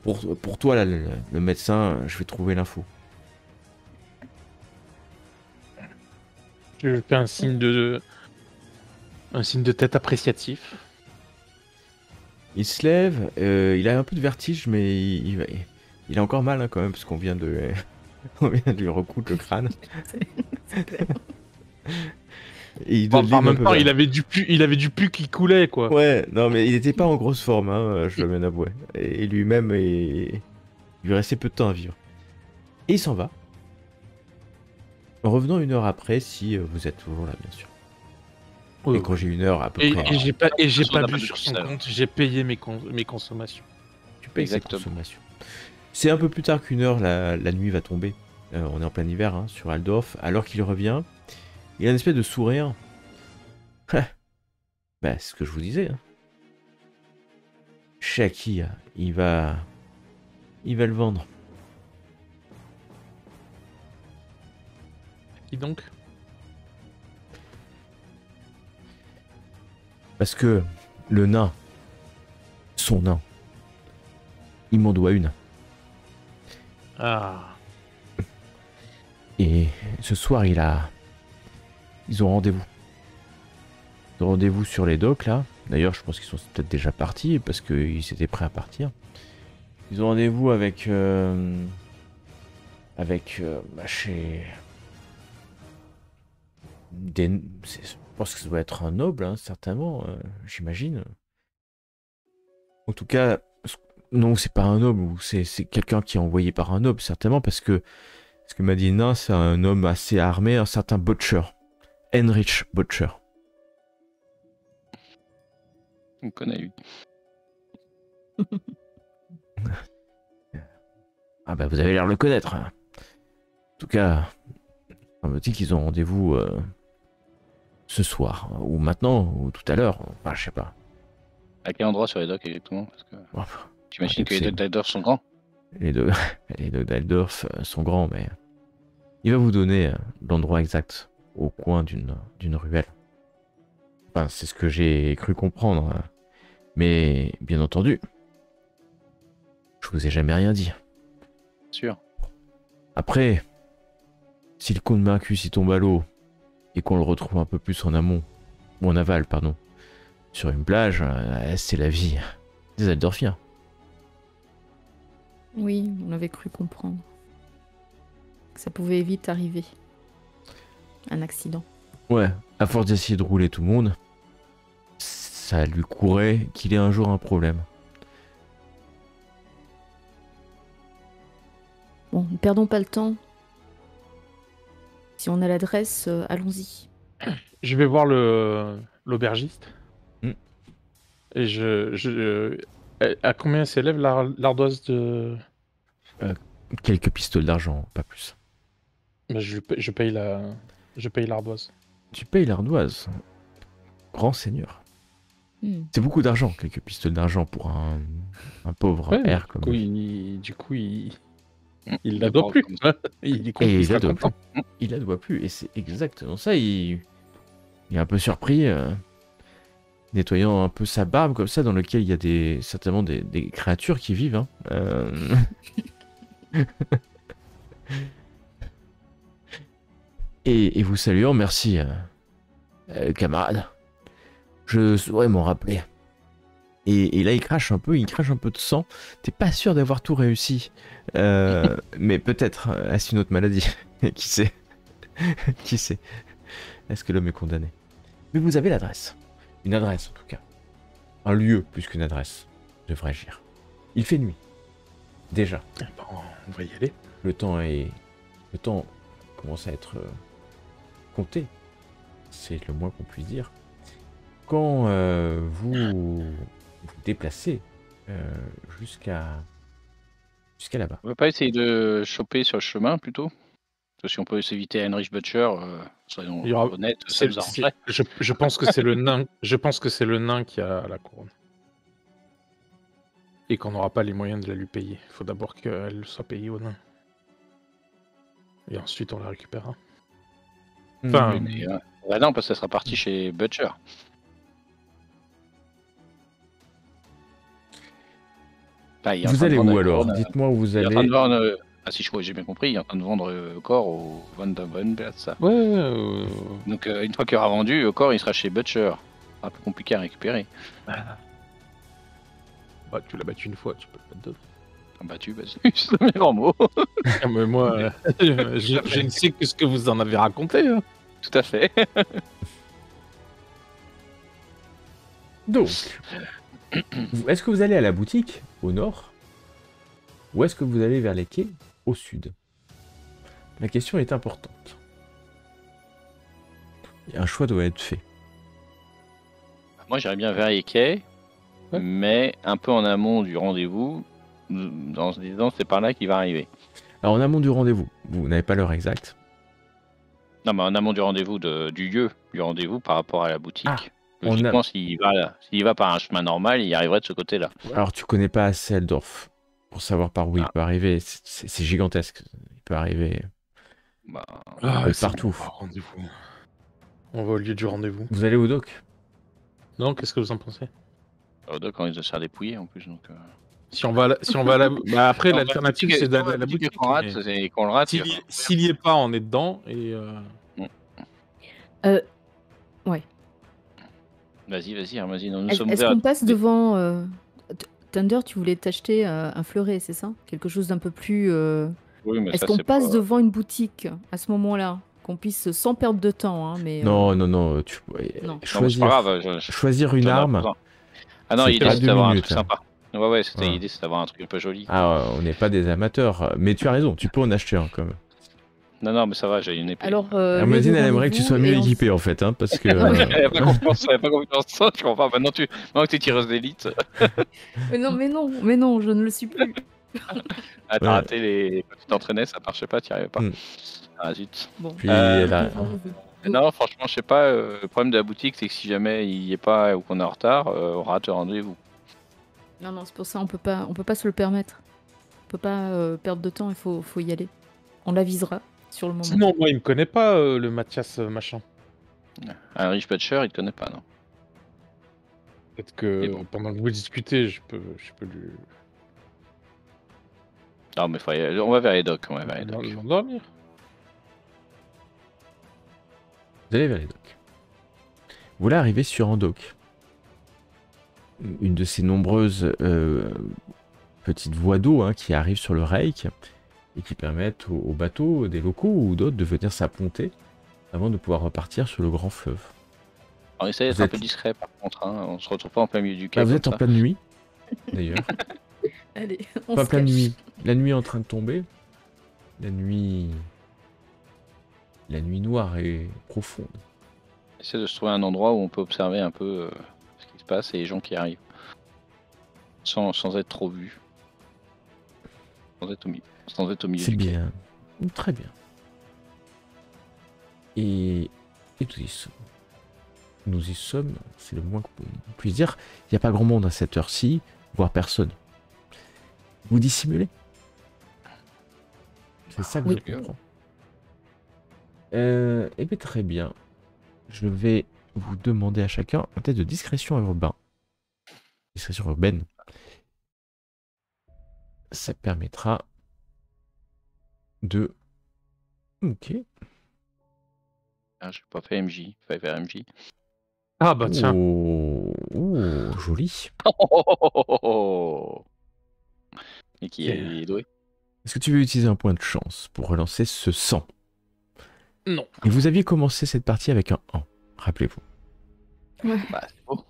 pour toi, là, le médecin, je vais trouver l'info. Je fais un signe de tête appréciatif. Il se lève, il a un peu de vertige, mais il a encore mal, hein, quand même, parce qu'on vient de, on vient de lui recoudre le crâne. C'est clair. Et il doit En lever un même peu temps, vers- il avait du pu qui coulait, quoi. Ouais, non, mais il était pas en grosse forme, hein, je dois bien avouer. Et lui-même, il lui restait peu de temps à vivre. Et il s'en va. Revenons 1 heure après, si vous êtes toujours là, bien sûr. Ouais, Et quand j'ai 1 heure à peu Et, près, et j'ai pas, et j'ai Besoin pas d'un bu peu sur de son ça. compte, j'ai payé mes consommations. tu payes sa Exactement. consommation. C'est un peu plus tard qu'1 heure, la nuit va tomber. On est en plein hiver, hein, sur Aldorf. Alors qu'il revient, il a une espèce de sourire. Bah, c'est ce que je vous disais. Hein. Shaki, il va le vendre. Qui donc? Parce que le nain, son nain, il m'en doit une. Ah. Et ce soir, ils ont rendez-vous. Ils ont rendez-vous sur les docks, là. D'ailleurs, je pense qu'ils sont peut-être déjà partis, parce qu'ils étaient prêts à partir. Ils ont rendez-vous avec... chez... Je pense que ça doit être un noble, hein, certainement, j'imagine. En tout cas, non, c'est pas un noble, ou c'est quelqu'un qui est envoyé par un noble, certainement, parce que ce que m'a dit Nain, c'est un homme assez armé, un certain Butcher. Heinrich Butcher. On connaît lui. Ah bah vous avez l'air de le connaître. Hein. En tout cas, on me dit qu'ils ont rendez-vous ce soir, ou maintenant, ou tout à l'heure, enfin je sais pas. À quel endroit sur les docks exactement? Parce que Bon, j'imagine ouais, que les c'est- docks d'Aldorf sont grands. les deux d'Aldorf sont grands, mais il va vous donner l'endroit exact, au coin d'une ruelle. Enfin, c'est ce que j'ai cru comprendre. Mais bien entendu, je vous ai jamais rien dit. Sûr. Après, si le comte Marcus y tombe à l'eau et qu'on le retrouve un peu plus en amont, ou en aval, pardon, sur une plage, c'est la vie des Aldorfiens. Oui, on avait cru comprendre. Que ça pouvait vite arriver. Un accident. Ouais, à force d'essayer de rouler tout le monde, ça lui courait qu'il ait un jour un problème. Bon, ne perdons pas le temps. Si on a l'adresse, allons-y. Je vais voir l'aubergiste. Hmm. Et à combien s'élève l'ardoise de... Quelques pistoles d'argent, pas plus. Bah, je paye l'ardoise. Tu payes l'ardoise. Grand seigneur. Hmm. C'est beaucoup d'argent, quelques pistoles d'argent pour un pauvre Ouais, air comme du coup, il Il la doit plus. Il est Et content, il il sera la doit content. plus. Il la doit plus. Et c'est exactement ça. Il est un peu surpris, nettoyant un peu sa barbe comme ça, dans lequel il y a certainement des créatures qui vivent. Hein. Et vous saluant, merci, camarade. Je saurais m'en rappeler. Et là, il crache un peu de sang. T'es pas sûr d'avoir tout réussi. Mais peut-être, est-ce une autre maladie? Qui sait? Qui sait? Est-ce que l'homme est condamné? Mais vous avez l'adresse. Une adresse, en tout cas. Un lieu, plus qu'une adresse, devrais-je dire. Il fait nuit. Déjà. Bon, on va y aller. Le temps commence à être compté. C'est le moins qu'on puisse dire. Quand vous vous déplacez jusqu'à là-bas. On va pas essayer de choper sur le chemin plutôt? Parce que si on peut s'éviter Heinrich Butcher, soyons Il y aura- honnêtes, ça nous arrangerait. Je pense que c'est le nain. Je pense que c'est le nain qui a la couronne. Et qu'on n'aura pas les moyens de la lui payer. Il faut d'abord qu'elle soit payée au nain. Et ensuite, on la récupérera. Enfin, Oui, mais, bah non, parce que ça sera parti chez Butcher. Bah, il est en Vous train de allez vendre où la alors? couronne, Dites-moi où vous il est en train de allez. vendre, si j'ai bien compris, il est en train de vendre le corps au Van Plaza. ouais, Donc une fois qu'il aura vendu, le corps il sera chez Butcher. Un peu compliqué à récupérer. bah, tu l'as battu une fois, tu peux le battre deux. Battu, vas-y, c'est le meilleur mot. Ah, mais moi, je ne sais que ce que vous en avez raconté. Hein. Tout à fait. Donc, est-ce que vous allez à la boutique au nord ou est-ce que vous allez vers les quais au sud? La question est importante. Un choix doit être fait. Moi j'irais bien vers les quais, Ouais. mais un peu en amont du rendez-vous, en se disant c'est par là qu'il va arriver. Alors en amont du rendez-vous, vous n'avez pas l'heure exacte. Non, mais en amont du rendez-vous du lieu du rendez-vous par rapport à la boutique. Ah, Logiquement, s'il va par un chemin normal, il arriverait de ce côté-là. Alors tu connais pas assez Eldorf pour savoir par où il peut arriver. C'est gigantesque. Il peut arriver Bah, C'est partout. bon, rendez-vous. On va au lieu du rendez-vous. Vous allez au dock? Non, qu'est-ce que vous en pensez? quand ils se faire dépouiller en plus. Donc, Si on va à la... Bah, après, on va l'alternative, boutique- c'est d'aller à la la boutique boutique. qu'on rate, mais c'est qu'on le rate. il va falloir- S'il y est pas, on est dedans. Et Vas-y, Hermazine, nous Est-ce sommes est-ce ouverts. qu'on passe devant Thunder, tu voulais t'acheter un fleuret, c'est ça? Quelque chose d'un peu plus. Oui, mais Est-ce ça, qu'on c'est passe pas- devant une boutique à ce moment-là? Qu'on puisse, sans perdre de temps, hein, mais. Non, tu Non, mais c'est choisir, pas grave. choisir une j'en ai arme. besoin. Ah non, c'est l'idée pas c'était 2 d'avoir un minutes, truc hein. sympa. Ouais, c'était Voilà. l'idée, c'est d'avoir un truc un peu joli. Ah, on n'est pas des amateurs, mais tu as raison, tu peux en acheter un quand même. Non, mais ça va, j'ai une épée. Alors, Hermazine, lieu de elle aimerait que tu sois rendez-vous mieux et on s- équipé en fait, hein, parce que. Elle a pas confiance, je comprends pas. Maintenant que t'es tireuse d'élite, Mais non, je ne le suis plus. t'as Ouais. raté quand tu t'entraînais, ça marchait pas, t'y arrivais pas. Mm. Ah zut. Bon. Puis elle a- Non, franchement, je sais pas. Le problème de la boutique, c'est que si jamais il y est pas ou qu'on est en retard, on rate le rendez-vous. Non, c'est pour ça, on peut pas se le permettre. On peut pas perdre de temps, il faut y aller. On l'avisera sur le moment. sinon, moi, il me connaît pas, le Mathias machin. Un riche Butcher, il te connaît pas, non. Peut-être que Et bon. pendant que vous discutez, je peux lui Non, mais on va vers les docks. On va vers les docks. l'endormir. Vous allez vers les docks. Vous là arrivez sur un dock. Une de ces nombreuses petites voies d'eau, hein, qui arrivent sur le Reik et qui permettent aux bateaux, des locaux ou d'autres, de venir s'apponter avant de pouvoir repartir sur le grand fleuve. On essaie d'être Vous un êtes- peu discret par contre. Hein. On se retrouve pas en plein milieu du quai. Ah, vous comme êtes en ça. pleine nuit, d'ailleurs. Allez, on Pas se pleine cache. nuit. La nuit est en train de tomber. La nuit noire et profonde. Essaie de se trouver un endroit où on peut observer un peu ce qui se passe et les gens qui arrivent. Sans être trop vu. Sans être au milieu C'est du quai. bien. Très bien. Et nous y sommes, c'est le moins qu'on puisse dire. Il n'y a pas grand monde à cette heure-ci, voire personne. Vous dissimulez. C'est ça que Oui. je comprends. Eh bien, très bien. Je vais vous demander à chacun un test de discrétion urbaine. Ça permettra de... Ok. Ah, je n'ai pas fait MJ. Pas faire MJ. Ah bah tiens. Oh, joli. Et qui est doué. Est-ce que tu veux utiliser un point de chance pour relancer ce 100? Non. Et vous aviez commencé cette partie avec un 1, rappelez-vous. Bah, c'est beau.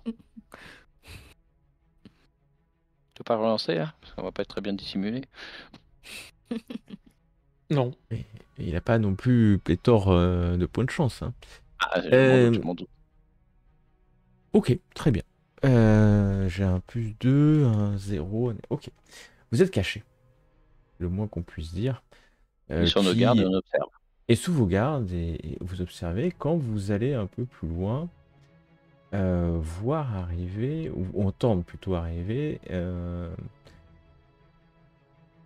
Tu peux pas relancer, hein parce qu'on va pas être très bien dissimulé. Non. Et il n'a pas non plus pléthore de points de chance, hein. Ah, je m'en doute. Ok, très bien. J'ai un +2, un 0. Ok. Vous êtes caché. Le moins qu'on puisse dire. On est sur nos gardes et on observe. Et sous vos gardes, et vous observez, quand vous allez un peu plus loin, voir arriver, ou entendre plutôt arriver,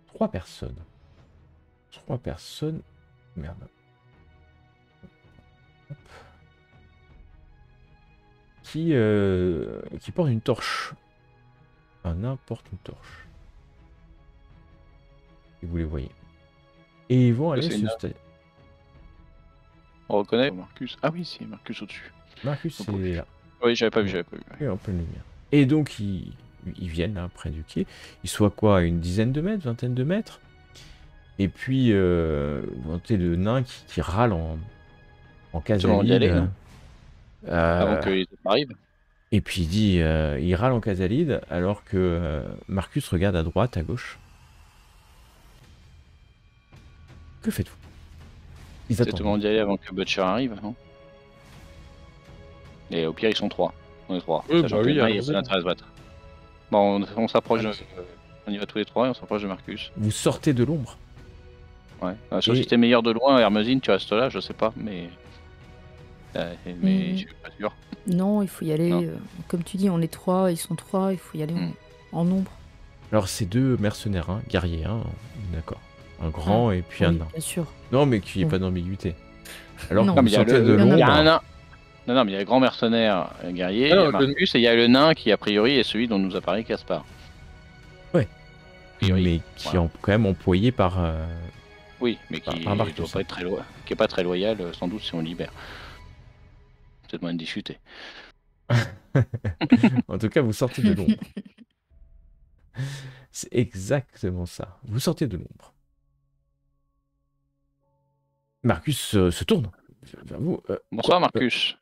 3 personnes. 3 personnes. Merde. Hop. Qui portent une torche. Un nain porte une torche. Et vous les voyez. Et ils vont aller c'est se une- installer. On reconnaît Marcus. Ah oui, c'est Marcus au-dessus. Marcus Oh, est là. Oui, j'avais pas vu. Et en pleine lumière. Et donc ils viennent là près du quai. Ils soient quoi, à une dizaine de mètres, vingtaine de mètres. Et puis vous entendez le nain qui râle en moment d'y casalide. aller, non Avant Euh, qu'ils arrivent. et puis il dit, il râle en casalide alors que Marcus regarde à droite, à gauche. Que faites-vous? Ils C'est tout le attendent. monde d'y aller avant que Butcher arrive, non? Et au pire, ils sont 3. On est 3. Oui, Sachant bah que oui, là, il n'y a allons-y. pas d'intérêt à se battre. Bon, on s'approche Ah, de... On y va tous les 3 et on s'approche de Marcus. Vous sortez de l'ombre. Ouais. Sauf Et- si t'es meilleur de loin, Hermesine, tu restes là, je sais pas, mais... mais je suis pas sûr. Non, il faut y aller. Non. Comme tu dis, on est 3, ils sont 3, il faut y aller Mm. en nombre. Alors c'est 2 mercenaires, hein, guerriers, hein, d'accord. Un grand et puis un Oui, nain. bien sûr. Non mais qu'il n'y ait Oui. pas d'ambiguïté. Alors Non. que vous mais il y a sortez de il y en a Il y a l'ombre. un nain. Non, mais il y a le grand mercenaire guerrier, Ah non, il y a Marcus, et il y a le nain qui, a priori, est celui dont nous a parlé Caspar. Ouais. A priori. Mais qui Voilà. est quand même employé par... Oui, mais qui Par Marcus, doit pas être qui est pas très loyal, sans doute, si on le libère. Peut-être moyen de discuter. En tout cas, vous sortez de l'ombre. C'est exactement ça. Vous sortez de l'ombre. Marcus se tourne vers vous. Bonsoir, Marcus.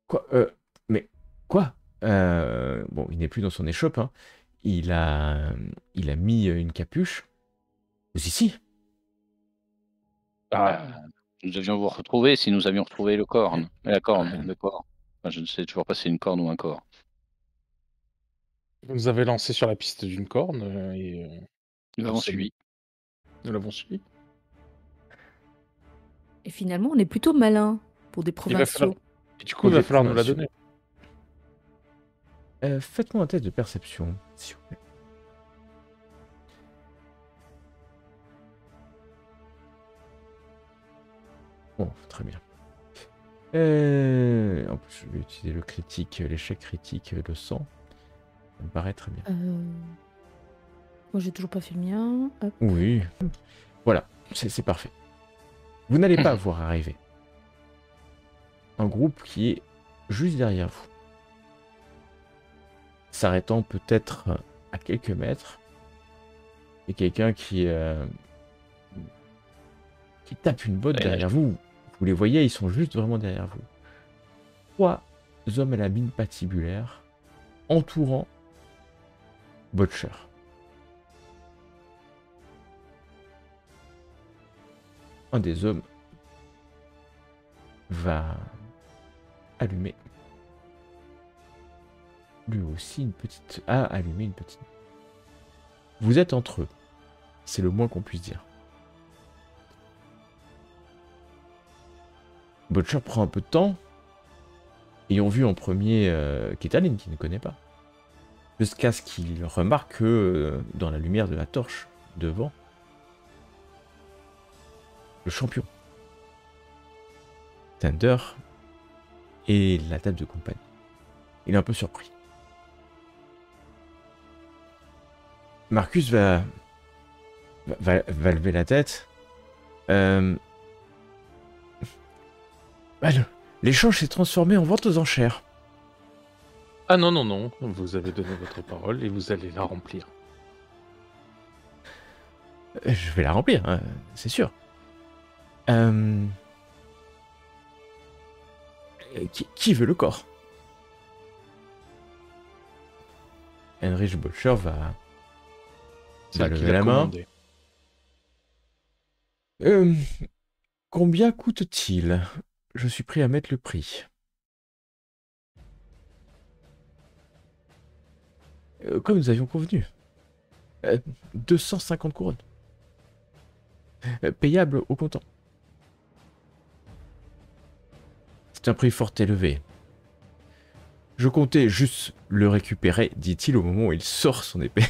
Quoi Mais quoi Bon, il n'est plus dans son échoppe. Hein. Il a mis une capuche. Vous ici? Nous devions vous retrouver si nous avions retrouvé le corne. La corne, le corps. Enfin, je ne sais toujours pas si c'est une corne ou un corps. Vous nous avez lancé sur la piste d'une corne et Nous l'avons Absolument. suivi. nous l'avons suivi. Et finalement, on est plutôt malin pour des Il va falloir- provinciaux. Et du coup, il va Des falloir nous la provinciaux. donner. Faites-moi un test de perception, s'il vous plaît. Bon, très bien. En plus, je vais utiliser le critique, l'échec critique, le 100. Ça me paraît très bien. Moi, j'ai toujours pas fait le mien. Hop. Oui. Voilà, c'est parfait. Vous n'allez pas voir arriver un groupe qui est juste derrière vous. S'arrêtant peut-être à quelques mètres. Et quelqu'un qui tape une botte Ouais, derrière vous. Vous les voyez, ils sont juste vraiment derrière vous. 3 hommes à la mine patibulaire entourant Butcher. Un des hommes va allumer lui aussi allumer une petite. Vous êtes entre eux, c'est le moins qu'on puisse dire. Butcher prend un peu de temps, ayant vu en premier Kétaline qui ne connaît pas, jusqu'à ce qu'il remarque que dans la lumière de la torche devant, le champion, Thunder et la table de compagnie. Il est un peu surpris. Marcus va lever la tête. L'échange s'est transformé en vente aux enchères. Ah non, non, non. Vous avez donné votre parole et vous allez la remplir. Je vais la remplir, hein, c'est sûr. Qui veut le corps? Heinrich Butcher va C'est elle qui lever l'a la main. commandé. Combien coûte-t-il? Je suis prêt à mettre le prix. Comme nous avions convenu. 250 couronnes. Payable au comptant. C'est un prix fort élevé. Je comptais juste le récupérer, dit-il au moment où il sort son épée.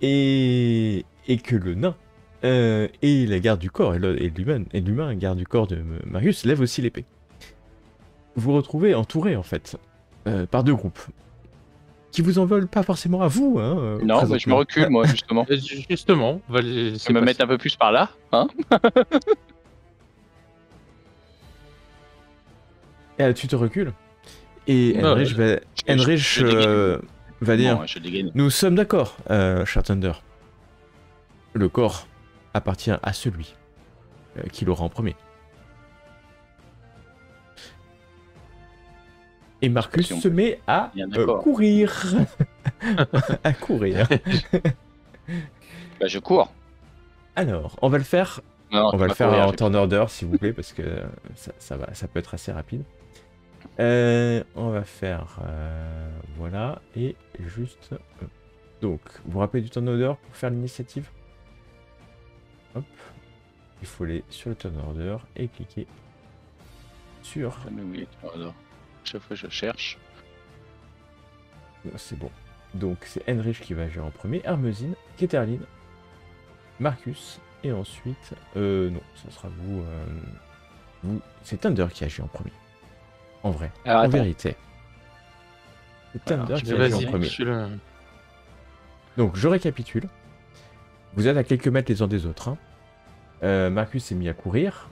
et que le nain et la garde du corps, et l'humain garde du corps de Marius, lève aussi l'épée. Vous vous retrouvez entouré, en fait, par deux groupes. Qui vous en veulent pas forcément à vous, hein. Non, mais je me recule, moi, justement. Justement, on va les Je laisser vais me passer. mettre un peu plus par là, hein. Tu te recules. Et Non, Henrich va dire... Bon, je dégaine. Nous sommes d'accord, cher Thunder. Le corps appartient à celui qui l'aura en premier. Et Marcus se met à Bien d'accord. courir. À courir. Bah, je cours. Alors, on va le faire. Non, On va le faire en turn order, s'il vous plaît, parce que ça peut être assez rapide. On va faire voilà, et juste donc vous vous rappelez du turn order pour faire l'initiative. Hop, il faut aller sur le turn order et cliquer sur. Oui, alors, chaque fois je cherche. C'est bon. Donc c'est Henrich qui va agir en premier, Hermesine, Keterline, Marcus, et ensuite non, ça sera vous. C'est Thunder qui agit en premier. En vrai, Alors, en attends. vérité. C'est Thunder qui agit en Vas-y, premier. je suis là. Donc je récapitule. Vous êtes à quelques mètres les uns des autres. Hein. Marcus s'est mis à courir,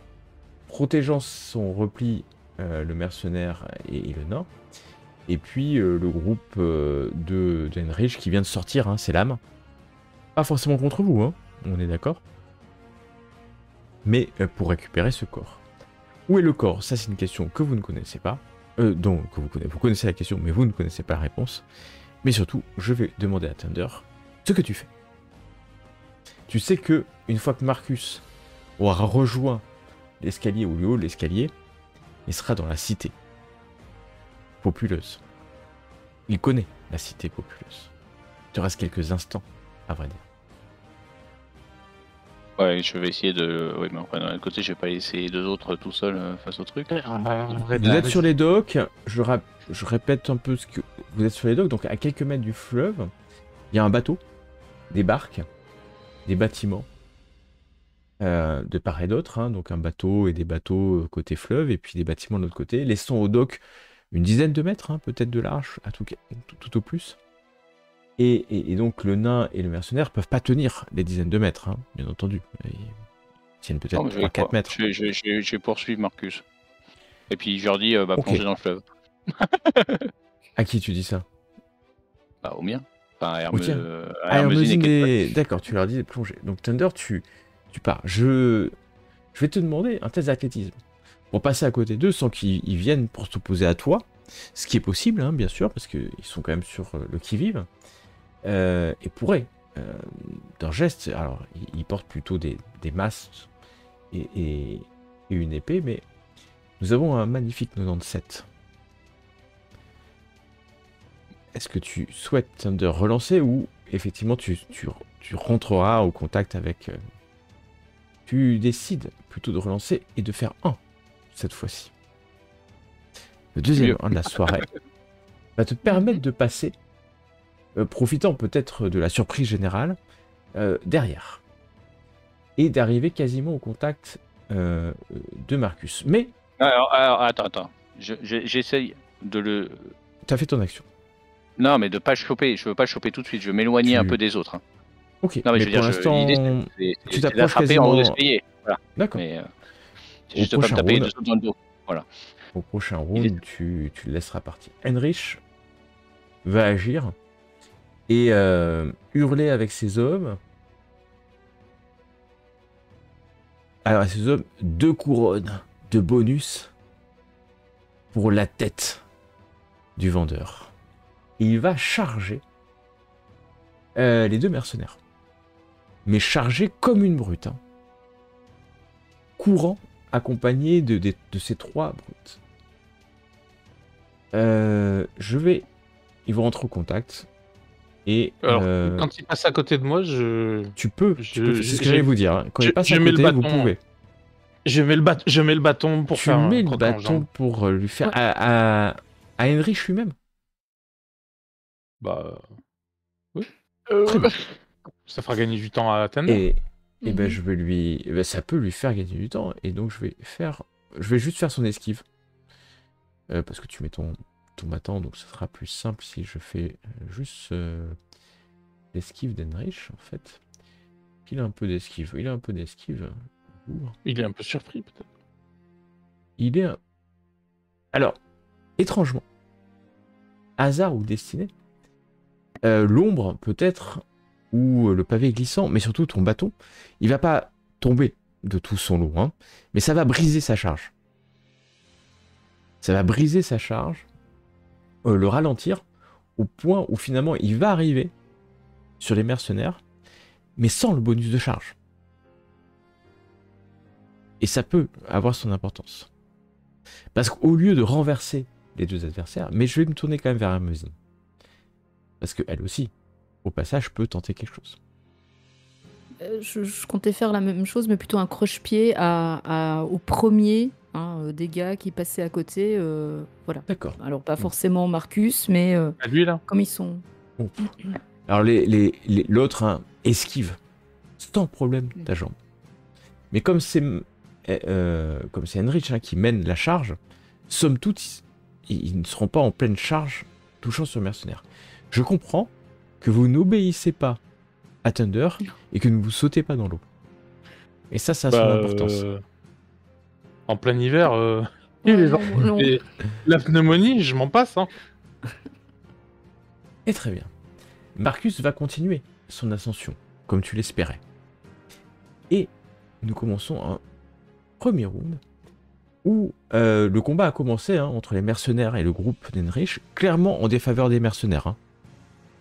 protégeant son repli, le mercenaire et le nain. Et puis le groupe de Henrich qui vient de sortir, hein, c'est l'âme. Pas forcément contre vous, hein, on est d'accord. Mais pour récupérer ce corps. Où est le corps? Ça c'est une question que vous ne connaissez pas. Donc vous connaissez la question, mais vous ne connaissez pas la réponse. Mais surtout, je vais demander à Thunder ce que tu fais. Tu sais que une fois que Marcus aura rejoint l'escalier ou le haut de l'escalier, il sera dans la cité populeuse. Il connaît la cité populeuse. Il te reste quelques instants, à vrai dire. Ouais, je vais essayer de. Oui, mais enfin, d'un côté, je vais pas laisser les deux autres tout seuls face au truc. Vous êtes sur les docks, je répète un peu ce que... Vous êtes sur les docks, donc à quelques mètres du fleuve, il y a un bateau, des barques, des bâtiments, de part et d'autre, hein, donc un bateau et des bateaux côté fleuve, et puis des bâtiments de l'autre côté, laissant au dock une dizaine de mètres, hein, peut-être de large, à tout au plus. Et donc le nain et le mercenaire peuvent pas tenir les dizaines de mètres, hein, bien entendu. Ils tiennent peut-être 3-4 mètres. Je vais poursuivre Marcus. Et puis je leur dis, Ok. plonger dans le fleuve. À qui tu dis ça? Bah, au mien. Enfin, Au tien. à Hermesine et Keterline. D'accord, tu leur dis de plonger. Donc Thunder, tu pars. Je vais te demander un test d'athlétisme. Pour passer à côté d'eux sans qu'ils viennent pour s'opposer à toi. Ce qui est possible, hein, bien sûr, parce qu'ils sont quand même sur le qui-vive. Et pourraient, d'un geste, alors ils portent plutôt des masques et une épée, mais nous avons un magnifique 97. Est-ce que tu souhaites Thunder relancer ou effectivement tu rentreras au contact avec... tu décides plutôt de relancer et de faire 1 cette fois-ci. Le deuxième 1 de la soirée va te permettre de passer, profitant peut-être de la surprise générale, derrière. Et d'arriver quasiment au contact de Marcus. Mais... Alors attends. J'essaye de le... tu as fait ton action. Non, mais de pas choper. Je veux pas choper tout de suite. Je veux m'éloigner un peu des autres. Hein. Ok, Non, mais je mais veux pour dire, l'instant, l'idée, tu c'est t'approches d'attraper en haut quasiment... d'escalier. Voilà. D'accord. Mais c'est Au juste de pas me prochain taper les round. deux autres dans le dos. Voilà. Au prochain round, tu le laisseras partir. Henrich va agir et hurler avec ses hommes. Alors, à ses hommes, 2 couronnes de bonus pour la tête du vendeur. Et il va charger les 2 mercenaires. Mais charger comme une brute. Hein. Courant, accompagné de ces 3 brutes. Ils vont rentrer au contact. Et Alors, quand il passe à côté de moi, tu peux. C'est ce que j'allais vous dire. Hein. Quand il passe à mets le côté, vous bâton. pouvez. Je mets le bâton pour Tu faire mets le croquer en bâton jambe. pour lui faire... Ouais. À Heinrich lui-même. Bah, Très bien. ça fera gagner du temps à Tender. Et ben Mhm. je vais lui... ben, ça peut lui faire gagner du temps. Et donc je vais juste faire son esquive. Parce que tu mets ton bâton, donc ça sera plus simple si je fais juste l'esquive d'Heinrich, en fait. Il a un peu d'esquive. Ouh. Il est un peu surpris, peut-être. Il est... Alors, étrangement, hasard ou destinée, l'ombre peut-être, ou le pavé glissant, mais surtout ton bâton, il va pas tomber de tout son long, hein, mais ça va briser sa charge. Ça va briser sa charge, le ralentir, au point où finalement il va arriver sur les mercenaires, mais sans le bonus de charge. Et ça peut avoir son importance. Parce qu'au lieu de renverser les deux adversaires, mais je vais me tourner quand même vers Hermosine. Parce qu'elle aussi, au passage, peut tenter quelque chose. Je comptais faire la même chose, mais plutôt un croche-pied au premier dégâts qui passait à côté. Voilà. D'accord. Alors, pas forcément Marcus, mais À lui, là. comme ils sont. Bon. Alors l'autre esquive sans problème ta jambe. Mais comme c'est Heinrich qui mène la charge, somme toute, ils ne seront pas en pleine charge touchant sur le mercenaire. Je comprends que vous n'obéissez pas à Thunder et que ne vous sautez pas dans l'eau. Et ça a son importance. En plein hiver, Ouais, les non, gens- non. et la pneumonie, je m'en passe. Hein. Et très bien. Marcus va continuer son ascension, comme tu l'espérais. Et nous commençons un premier round où le combat a commencé entre les mercenaires et le groupe d'Heinrich, clairement en défaveur des mercenaires. Hein.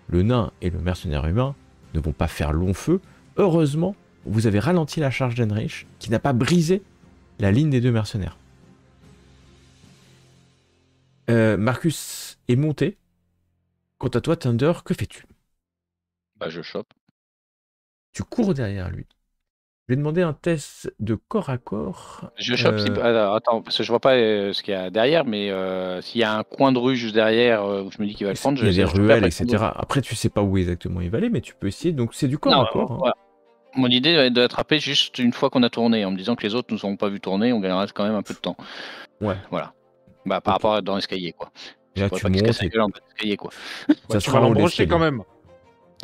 Le nain et le mercenaire humain ne vont pas faire long feu. Heureusement, vous avez ralenti la charge d'Heinrich, qui n'a pas brisé la ligne des deux mercenaires. Marcus est monté. Quant à toi, Thunder, que fais-tu? Bah, je chope. Tu cours derrière lui. Je vais demander un test de corps à corps. Je chope. Alors, attends, parce que je vois pas ce qu'il y a derrière, mais s'il y a un coin de rue juste derrière où je me dis qu'il va le prendre, Il y a des je chope ruelles, après etc. tout. Après, tu sais pas où exactement il va aller, mais tu peux essayer. Donc, c'est du corps Non, à corps. Hein. voilà. Mon idée va être de l'attraper juste une fois qu'on a tourné, en me disant que les autres nous ont pas vu tourner, on gagnera quand même un peu de temps. Ouais. Voilà. Bah, par Ok. rapport à dans l'escalier, quoi. Là, faudrait tu pas qu'il se casse montes la et gueule en bas de l'escalier, quoi. ça Tu vas sera en l'embrocher l'escalier. quand même.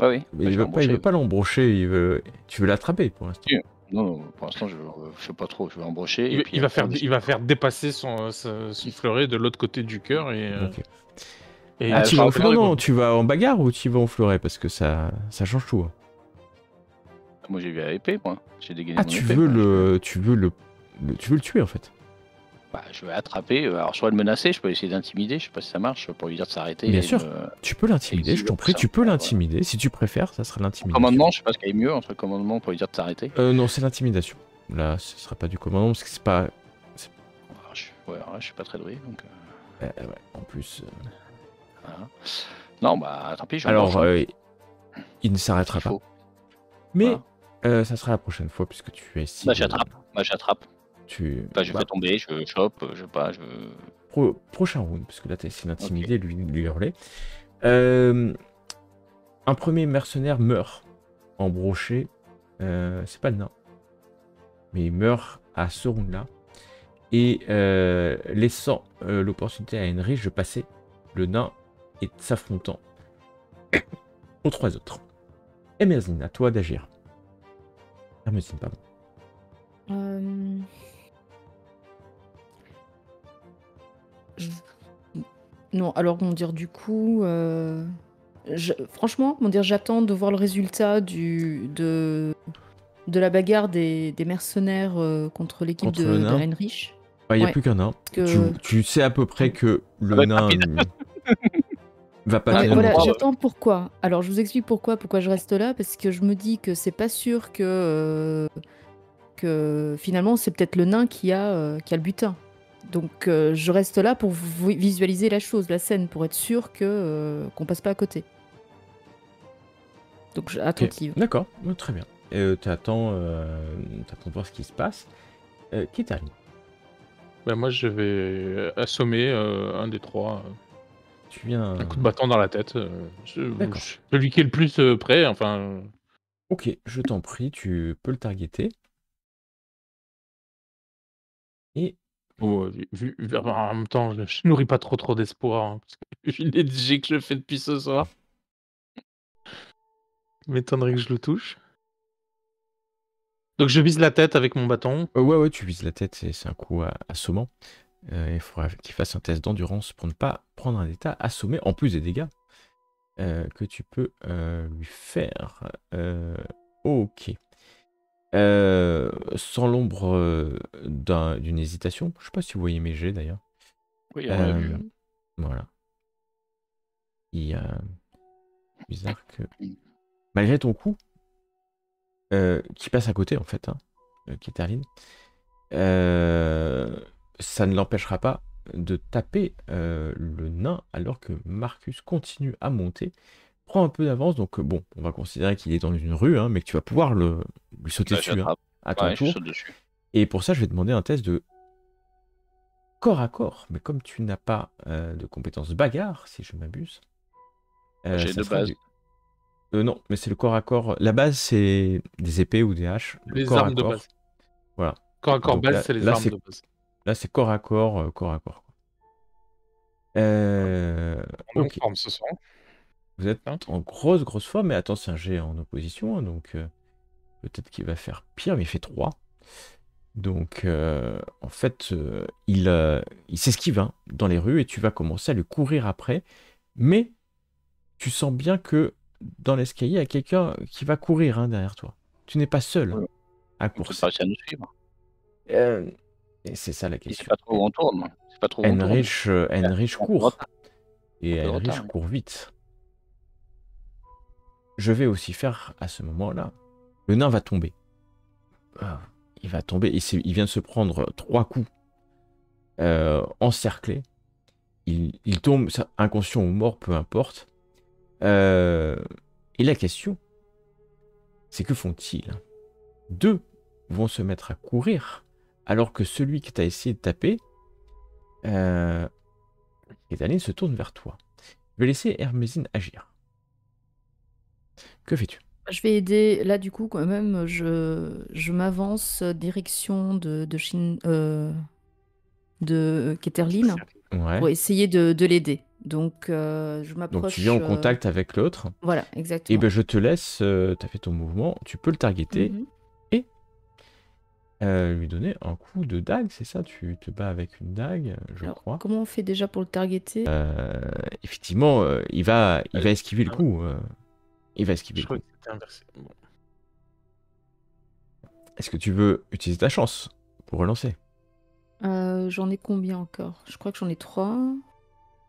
Ouais, oui. Mais Bah, il je veut vais pas, il veut embrocher. pas l'embrocher. Tu veux l'attraper pour l'instant. Non, pour l'instant, je sais pas trop. Je vais embrocher. Il, et puis il va après, faire, il va faire dépasser son fleuret de l'autre côté du cœur et. Ok. et Ah, Ah, tu je vas vais en en fleuret, quoi. non, tu vas en bagarre ou tu vas en fleuret? Parce que ça change tout. Hein. Moi, j'ai vu à l'épée, moi. J'ai dégainé Ah, mon tu épée. veux quoi. tu veux le tuer en fait. Bah, je vais attraper. Alors, soit le menacer, je peux essayer d'intimider. Je sais pas si ça marche pour lui dire de s'arrêter. Bien et sûr. de- Tu peux l'intimider, je t'en prie, tu peux l'intimider. Si tu préfères, ça sera l'intimidation. Commandement, je sais pas ce qu'il y a mieux entre le commandement pour lui dire de s'arrêter. Non, c'est l'intimidation. Là, ce sera pas du commandement parce que c'est pas. Alors, je suis pas très doué, donc. Ouais, en plus. Voilà. Non, bah, tant pis, je Alors, embauche, il ne s'arrêtera il pas. faut. Mais Voilà. ça sera la prochaine fois puisque tu es ici. Bah, j'attrape. Bah, Je fais tomber, je chope, je sais pas, je. prochain round, parce que là, tu as essayé d'intimider, lui hurler. Un premier mercenaire meurt embroché. C'est pas le nain. Mais il meurt à ce round-là. Et laissant l'opportunité à Heinrich de passer le nain et s'affrontant aux trois autres. Hermosine, à toi d'agir. Hermosine, pardon. Non, alors comment dire, du coup, franchement, comment dire, j'attends de voir le résultat de la bagarre des mercenaires contre l'équipe Contre le de nain. Heinrich. Il n'y a Ouais. plus qu'un nain. Que- Tu sais à peu près que le va être nain rapide. va pas Ouais, tenir voilà, longtemps. j'attends pourquoi. Alors, je vous explique pourquoi je reste là, parce que je me dis que c'est pas sûr que finalement, c'est peut-être le nain qui a le butin. Donc, je reste là pour visualiser la chose, la scène, pour être sûr qu'on passe pas à côté. Donc, Ok, attentive. d'accord, très bien. T'attends de voir ce qui se passe. Kitaline, Ben moi, je vais assommer un des trois. tu viens... Un coup de bâton dans la tête. D'accord. Celui qui est le plus près, enfin. Ok, je t'en prie, tu peux le targeter. Et En même temps, je nourris pas trop d'espoir. Hein, parce que vu les DG que je fais depuis ce soir. M'étonnerait que je le touche. Donc je vise la tête avec mon bâton. ouais, tu vises la tête, c'est un coup assommant. Il faudra qu'il fasse un test d'endurance pour ne pas prendre un état assommé, en plus des dégâts que tu peux lui faire. Ok. Sans l'ombre d'une hésitation. Je sais pas si vous voyez mes jets d'ailleurs. Oui, on l'a vu. Voilà. Il y a bizarre que malgré ton coup qui passe à côté en fait, Kitaline, ça ne l'empêchera pas de taper le nain alors que Marcus continue à monter, prend un peu d'avance, donc bon, on va considérer qu'il est dans une rue, mais que tu vas pouvoir lui sauter Bah, dessus j'attrape. à ton Ouais, je tour. saute dessus. Et pour ça, je vais demander un test de corps à corps, mais comme tu n'as pas de compétence bagarre, si je m'abuse, J'ai ça de sera base. non, mais c'est le corps à corps. La base, c'est des épées ou des haches. Le Les corps à armes de corps, base. voilà. Corps à corps Donc base, c'est les là, armes de base. là, c'est corps à corps, corps à corps. On est en Ok. forme ce soir. Vous êtes Hein en grosse forme, mais attends, c'est un jet en opposition, donc peut-être qu'il va faire pire, mais il fait 3. Donc, en fait, il s'esquive dans les rues et tu vas commencer à lui courir après, mais tu sens bien que dans l'escalier, il y a quelqu'un qui va courir derrière toi. Tu n'es pas seul Ouais. à On peut courser. pas réussir à nous suivre. Et c'est ça la Et c'est question. pas trop où on tourne. C'est pas trop où on tourne. Heinrich Un peu de court. retard. Et Un peu de Heinrich retard, oui. court vite. Je vais aussi faire à ce moment-là. Le nain va tomber. Il va tomber. Il vient de se prendre 3 coups encerclés. Il tombe inconscient ou mort, peu importe. Et la question, c'est que font-ils? 2 vont se mettre à courir, alors que celui qui t'a essayé de taper, Kitaline, se tourne vers toi. Je vais laisser Hermésine agir. Que fais-tu? Je vais aider. Là, du coup, quand même, je m'avance direction de Keterline Ouais. pour essayer de l'aider. Donc, je m'approche. Donc tu viens en contact avec l'autre. Voilà, Et exactement. ben je te laisse, tu as fait ton mouvement, tu peux le targeter Mhm. et lui donner un coup de dague, c'est ça? Tu te bats avec une dague, je Alors, crois. comment on fait déjà pour le targeter? Effectivement, il va esquiver le coup. Il va esquiver Je le crois coup. que c'était inversé. Bon. Est-ce que tu veux utiliser ta chance pour relancer? J'en ai combien encore? Je crois que j'en ai 3.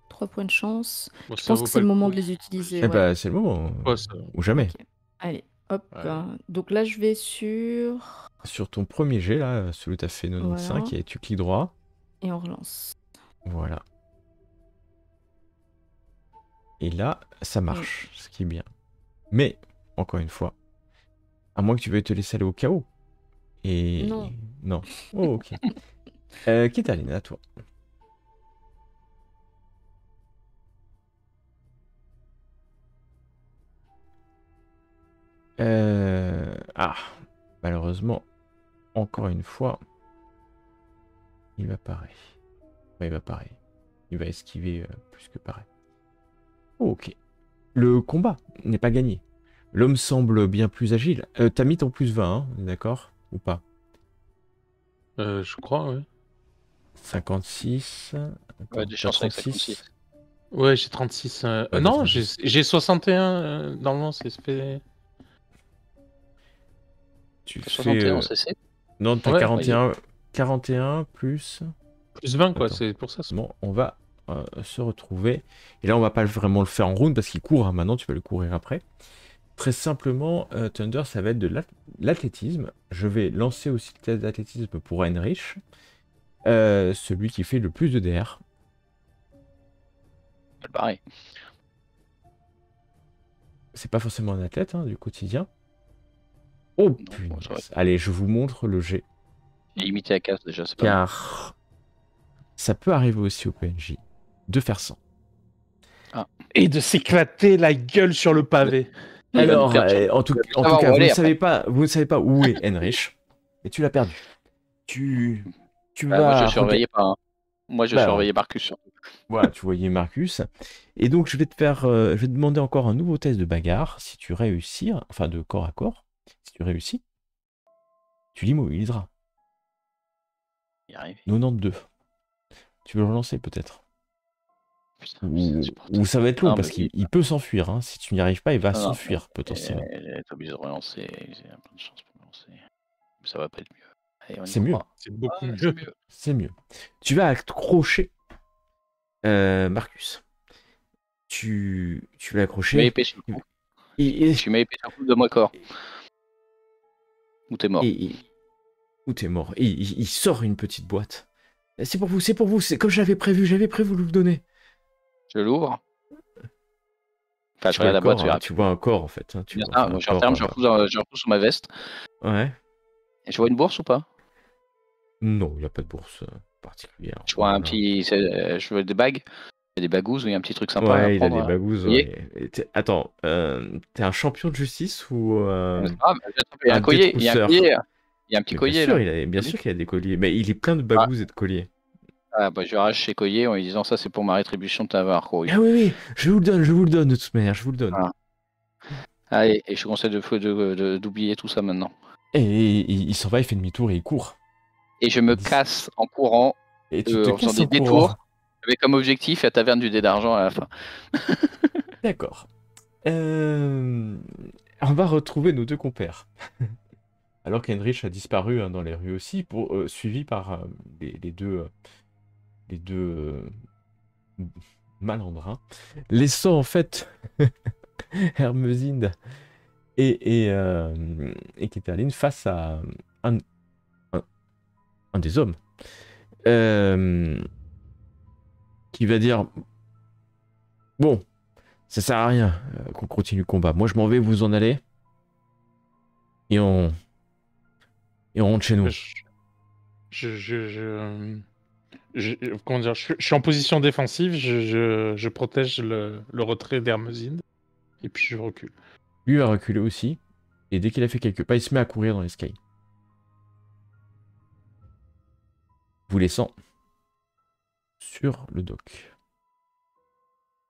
3 points de chance. Bon, Je ça pense vaut que pas c'est le moment coup. de les utiliser. Eh Ouais. ben, c'est le moment, Ouais, ça- ou jamais. Ok. Allez, hop. Ouais. Donc là, je vais sur... Sur ton premier jet, là, celui où tu as fait 95, Voilà. et tu cliques droit. Et on relance. Voilà. Et là, ça marche, ce qui est bien. Mais, encore une fois, à moins que tu veuilles te laisser aller au chaos. Et... Non. Non. Oh, ok. Kitaline, à toi. Ah, malheureusement, encore une fois, il va parer. Enfin, il va parer. Il va esquiver plus que pareil. Oh, ok. Le combat n'est pas gagné. L'homme semble bien plus agile. T'as mis ton plus 20, on est d'accord? Ou pas? Je crois, ouais. 56. Ouais, des chances avec 56. Ouais, j'ai 36. Ouais, non, 36. j'ai 61. Normalement, c'est fait. Tu fais... 61 CC. Non, t'as Ouais. 41. 41 plus... Plus 20, quoi, Attends. c'est pour ça. Bon, on va se retrouver. Et là, on va pas vraiment le faire en round parce qu'il court. Maintenant, tu vas le courir après. Très simplement, Thunder, ça va être de l'athlétisme. Je vais lancer aussi le test d'athlétisme pour Heinrich. Celui qui fait le plus de DR. Pareil. C'est pas forcément un athlète du quotidien. Oh Non, punaise. bon, ça va. Allez, je vous montre le jet. Et imiter la casse déjà, c'est pas mal. car ça peut arriver aussi au PNJ de faire ça. Et de s'éclater la gueule sur le pavé. Il va nous Alors, perdre sur- en tout Il va savoir cas, où vous aller ne après. savez pas où est Henrich, et tu l'as perdu. Tu Bah, moi, vas je surveillais pas. Hein. Moi, je Bah, surveillais Marcus surtout. voilà, tu voyais Marcus. Et donc, je vais te demander encore un nouveau test de bagarre. Si tu réussis, enfin de corps à corps, si tu réussis, tu l'immobiliseras. Il arrive. 92. Tu veux le relancer peut-être? Putain, Ou, c'est insupportable. ou ça va être long Non, parce mais qu'il peut s'enfuir. Hein. Si tu n'y arrives pas, il va Non, non, s'enfuir potentiellement. T'es obligé de relancer. J'ai un peu de chance pour relancer. Ça va pas être mieux. Allez, on y C'est mieux. croit. C'est beaucoup Ah, mieux. c'est mieux. C'est mieux. Tu vas accrocher Marcus. Tu vas Je mets l'accrocher. épée sur le coup. Et, Je mets épée sur le coup de moi corps. Ou t'es mort. Ou t'es mort. Et il sort une petite boîte. C'est pour vous, c'est comme j'avais prévu vous le donner. Je l'ouvre. Enfin, je Tu vois regarde la le boîte, corps, tu hein, verras. tu vois un corps en fait. Hein, tu Bien vois, ça, enfin, moi un je referme, corps, je repousse sous ma veste. ouais. Et je vois une bourse ou pas? Non, il n'y a pas de bourse particulière. Je vois un Voilà. petit. Je vois des bagues. Il y a des bagouses où il y a un petit truc sympa à Ouais, il a prendre. des bagouses. Collier. Ouais. Attends, t'es un champion de justice ou Ah, il y a un collier. Il y a un détrousseur? collier. Il y a un petit Mais collier bien sûr, là. bien sûr qu'il y a des colliers, mais il est plein de bagouses et de colliers. Ah, bah, je arrache ces colliers en lui disant ça, c'est pour ma rétribution de t'avoir couru. Ah oui, je vous le donne de toute manière, je vous le donne. Voilà. Allez, et je te conseille d'oublier tout ça maintenant. Et il s'en va, il fait demi-tour et il court. Et je me Dis- casse en courant, Et tu te en faisant casses des en courant. détours, avec comme objectif la taverne du dé d'argent à la fin. D'accord. On va retrouver nos deux compères. Alors qu'Henrich a disparu dans les rues aussi, suivi par les deux malandrins, laissant en fait Hermesinde et Kétaline face à un des hommes qui va dire bon, ça sert à rien qu'on continue le combat. Moi je m'en vais, vous en allez et on rentre chez nous. Comment dire, je suis en position défensive, je protège le retrait d'Hermesinde, et puis je recule. Lui va reculer aussi, et dès qu'il a fait quelques pas, il se met à courir dans l'escalier. Vous laissant sur le dock.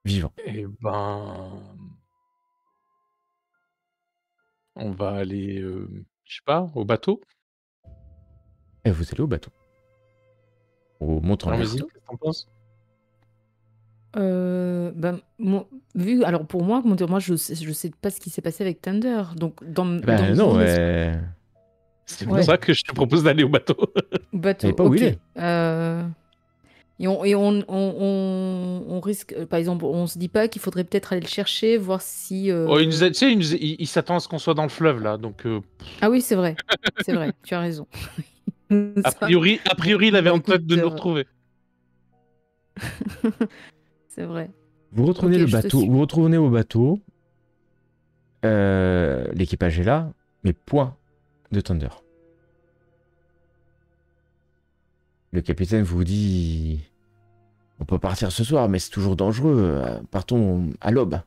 Vivant. Eh ben... On va aller, je sais pas, au bateau. Et vous allez au bateau. Au montant Hermesinde, qu'est-ce que t'en penses? Alors pour moi, je sais pas ce qui s'est passé avec Thunder. Donc dans non, mon C'est Ouais. pour ça que je te propose d'aller au bateau. bateau, savez pas où il ok. est. Et on risque, par exemple, on se dit pas qu'il faudrait peut-être aller le chercher, voir si. Oh, tu sais, il s'attend à ce qu'on soit dans le fleuve là, donc Ah oui, c'est vrai, tu as raison. a priori, il avait en tête de nous Écoute, retrouver. C'est vrai. Vous retournez Ok, je te suis. vous retournez au bateau. L'équipage est là, mais point de Thunder. Le capitaine vous dit on peut partir ce soir, mais c'est toujours dangereux. Partons à l'aube.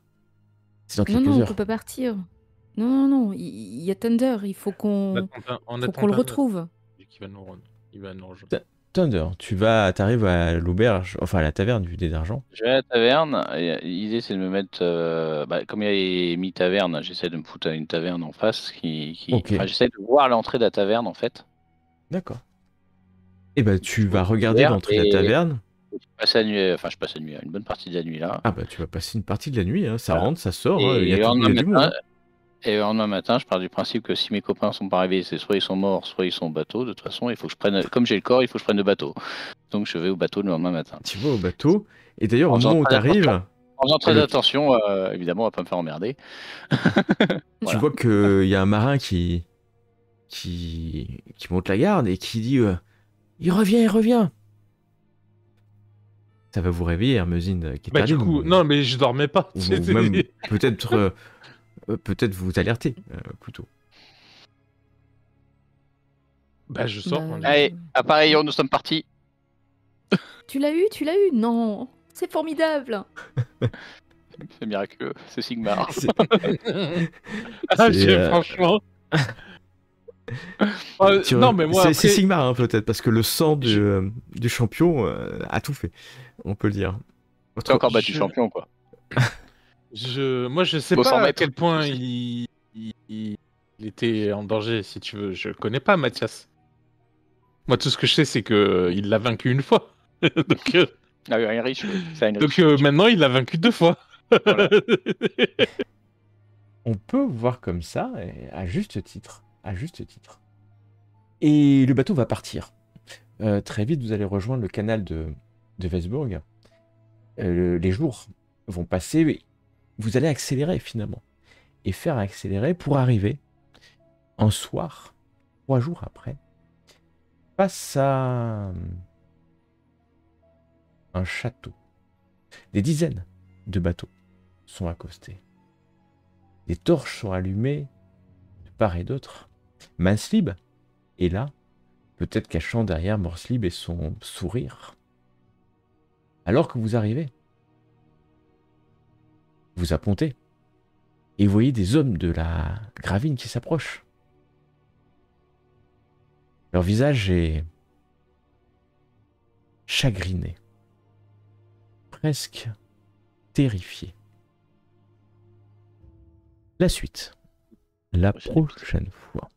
C'est dans Non, quelques non, on heures. peut pas partir. Non, il y a Thunder, il faut qu'on le retrouve. Il va nous rejoindre. Thunder, t'arrives à l'auberge, enfin à la taverne du dé d'argent. Je vais à la taverne, et l'idée c'est de me mettre. Comme il y a les mi-tavernes, j'essaie de me foutre à une taverne en face. Ok. Enfin, j'essaie de voir l'entrée de la taverne en fait. D'accord. Et bah tu vas regarder Ouvert, l'entrée de la et- taverne. Je passe la nuit, enfin je passe la nuit, une bonne partie de la nuit là. Ah bah tu vas passer une partie de la nuit, hein. Ça Voilà. rentre, ça sort, Et hein. Il y a le lendemain du monde. matin, Et le lendemain matin, je pars du principe que si mes copains sont pas arrivés, c'est soit ils sont morts, soit ils sont au bateau. De toute façon, il faut que je prenne, comme j'ai le corps, il faut que je prenne le bateau. Donc je vais au bateau le lendemain matin. Tu vas au bateau, et d'ailleurs au En faisant moment où très t'arrives, En faisant très Le- attention, évidemment, à pas me faire emmerder. tu Voilà. vois qu'il y a un marin qui monte la garde et qui dit il revient. Ça va vous réveiller, Hermesinde, qui est Bah du tardée, coup, ou- non mais je dormais pas. ou même peut-être vous alerter plutôt. Bah, je sors. Bah, moi, Allez, appareillons, nous sommes partis. Tu l'as eu, tu l'as eu. Non, c'est formidable. C'est miraculeux, c'est Sigmar. C'est- Ah, c'est, franchement. Non, mais moi, c'est après, Sigmar, hein, peut-être, parce que le sang du champion a tout fait, on peut le dire. T'as encore battu je- champion, quoi. moi, je sais Au 100 pas à mètres. quel point il était en danger, si tu veux. Je connais pas Mathias. Moi, tout ce que je sais, c'est que il l'a vaincu une fois. donc, Ah oui, Heinrich, oui. C'est Heinrich. maintenant, il l'a vaincu 2 fois. Voilà. On peut voir comme ça, et à juste titre. À juste titre. Et le bateau va partir. Très vite, vous allez rejoindre le canal de Weisbourg. Les jours vont passer, mais vous allez accélérer finalement. Et faire accélérer pour arriver un soir, 3 jours après, face à un château. Des dizaines de bateaux sont accostés. Des torches sont allumées de part et d'autre. Manslib est là, peut-être cachant derrière Morslib et son sourire. Alors que vous arrivez, vous appontez et vous voyez des hommes de la Gravine qui s'approchent. Leur visage est chagriné, presque terrifié. La suite, la prochaine fois.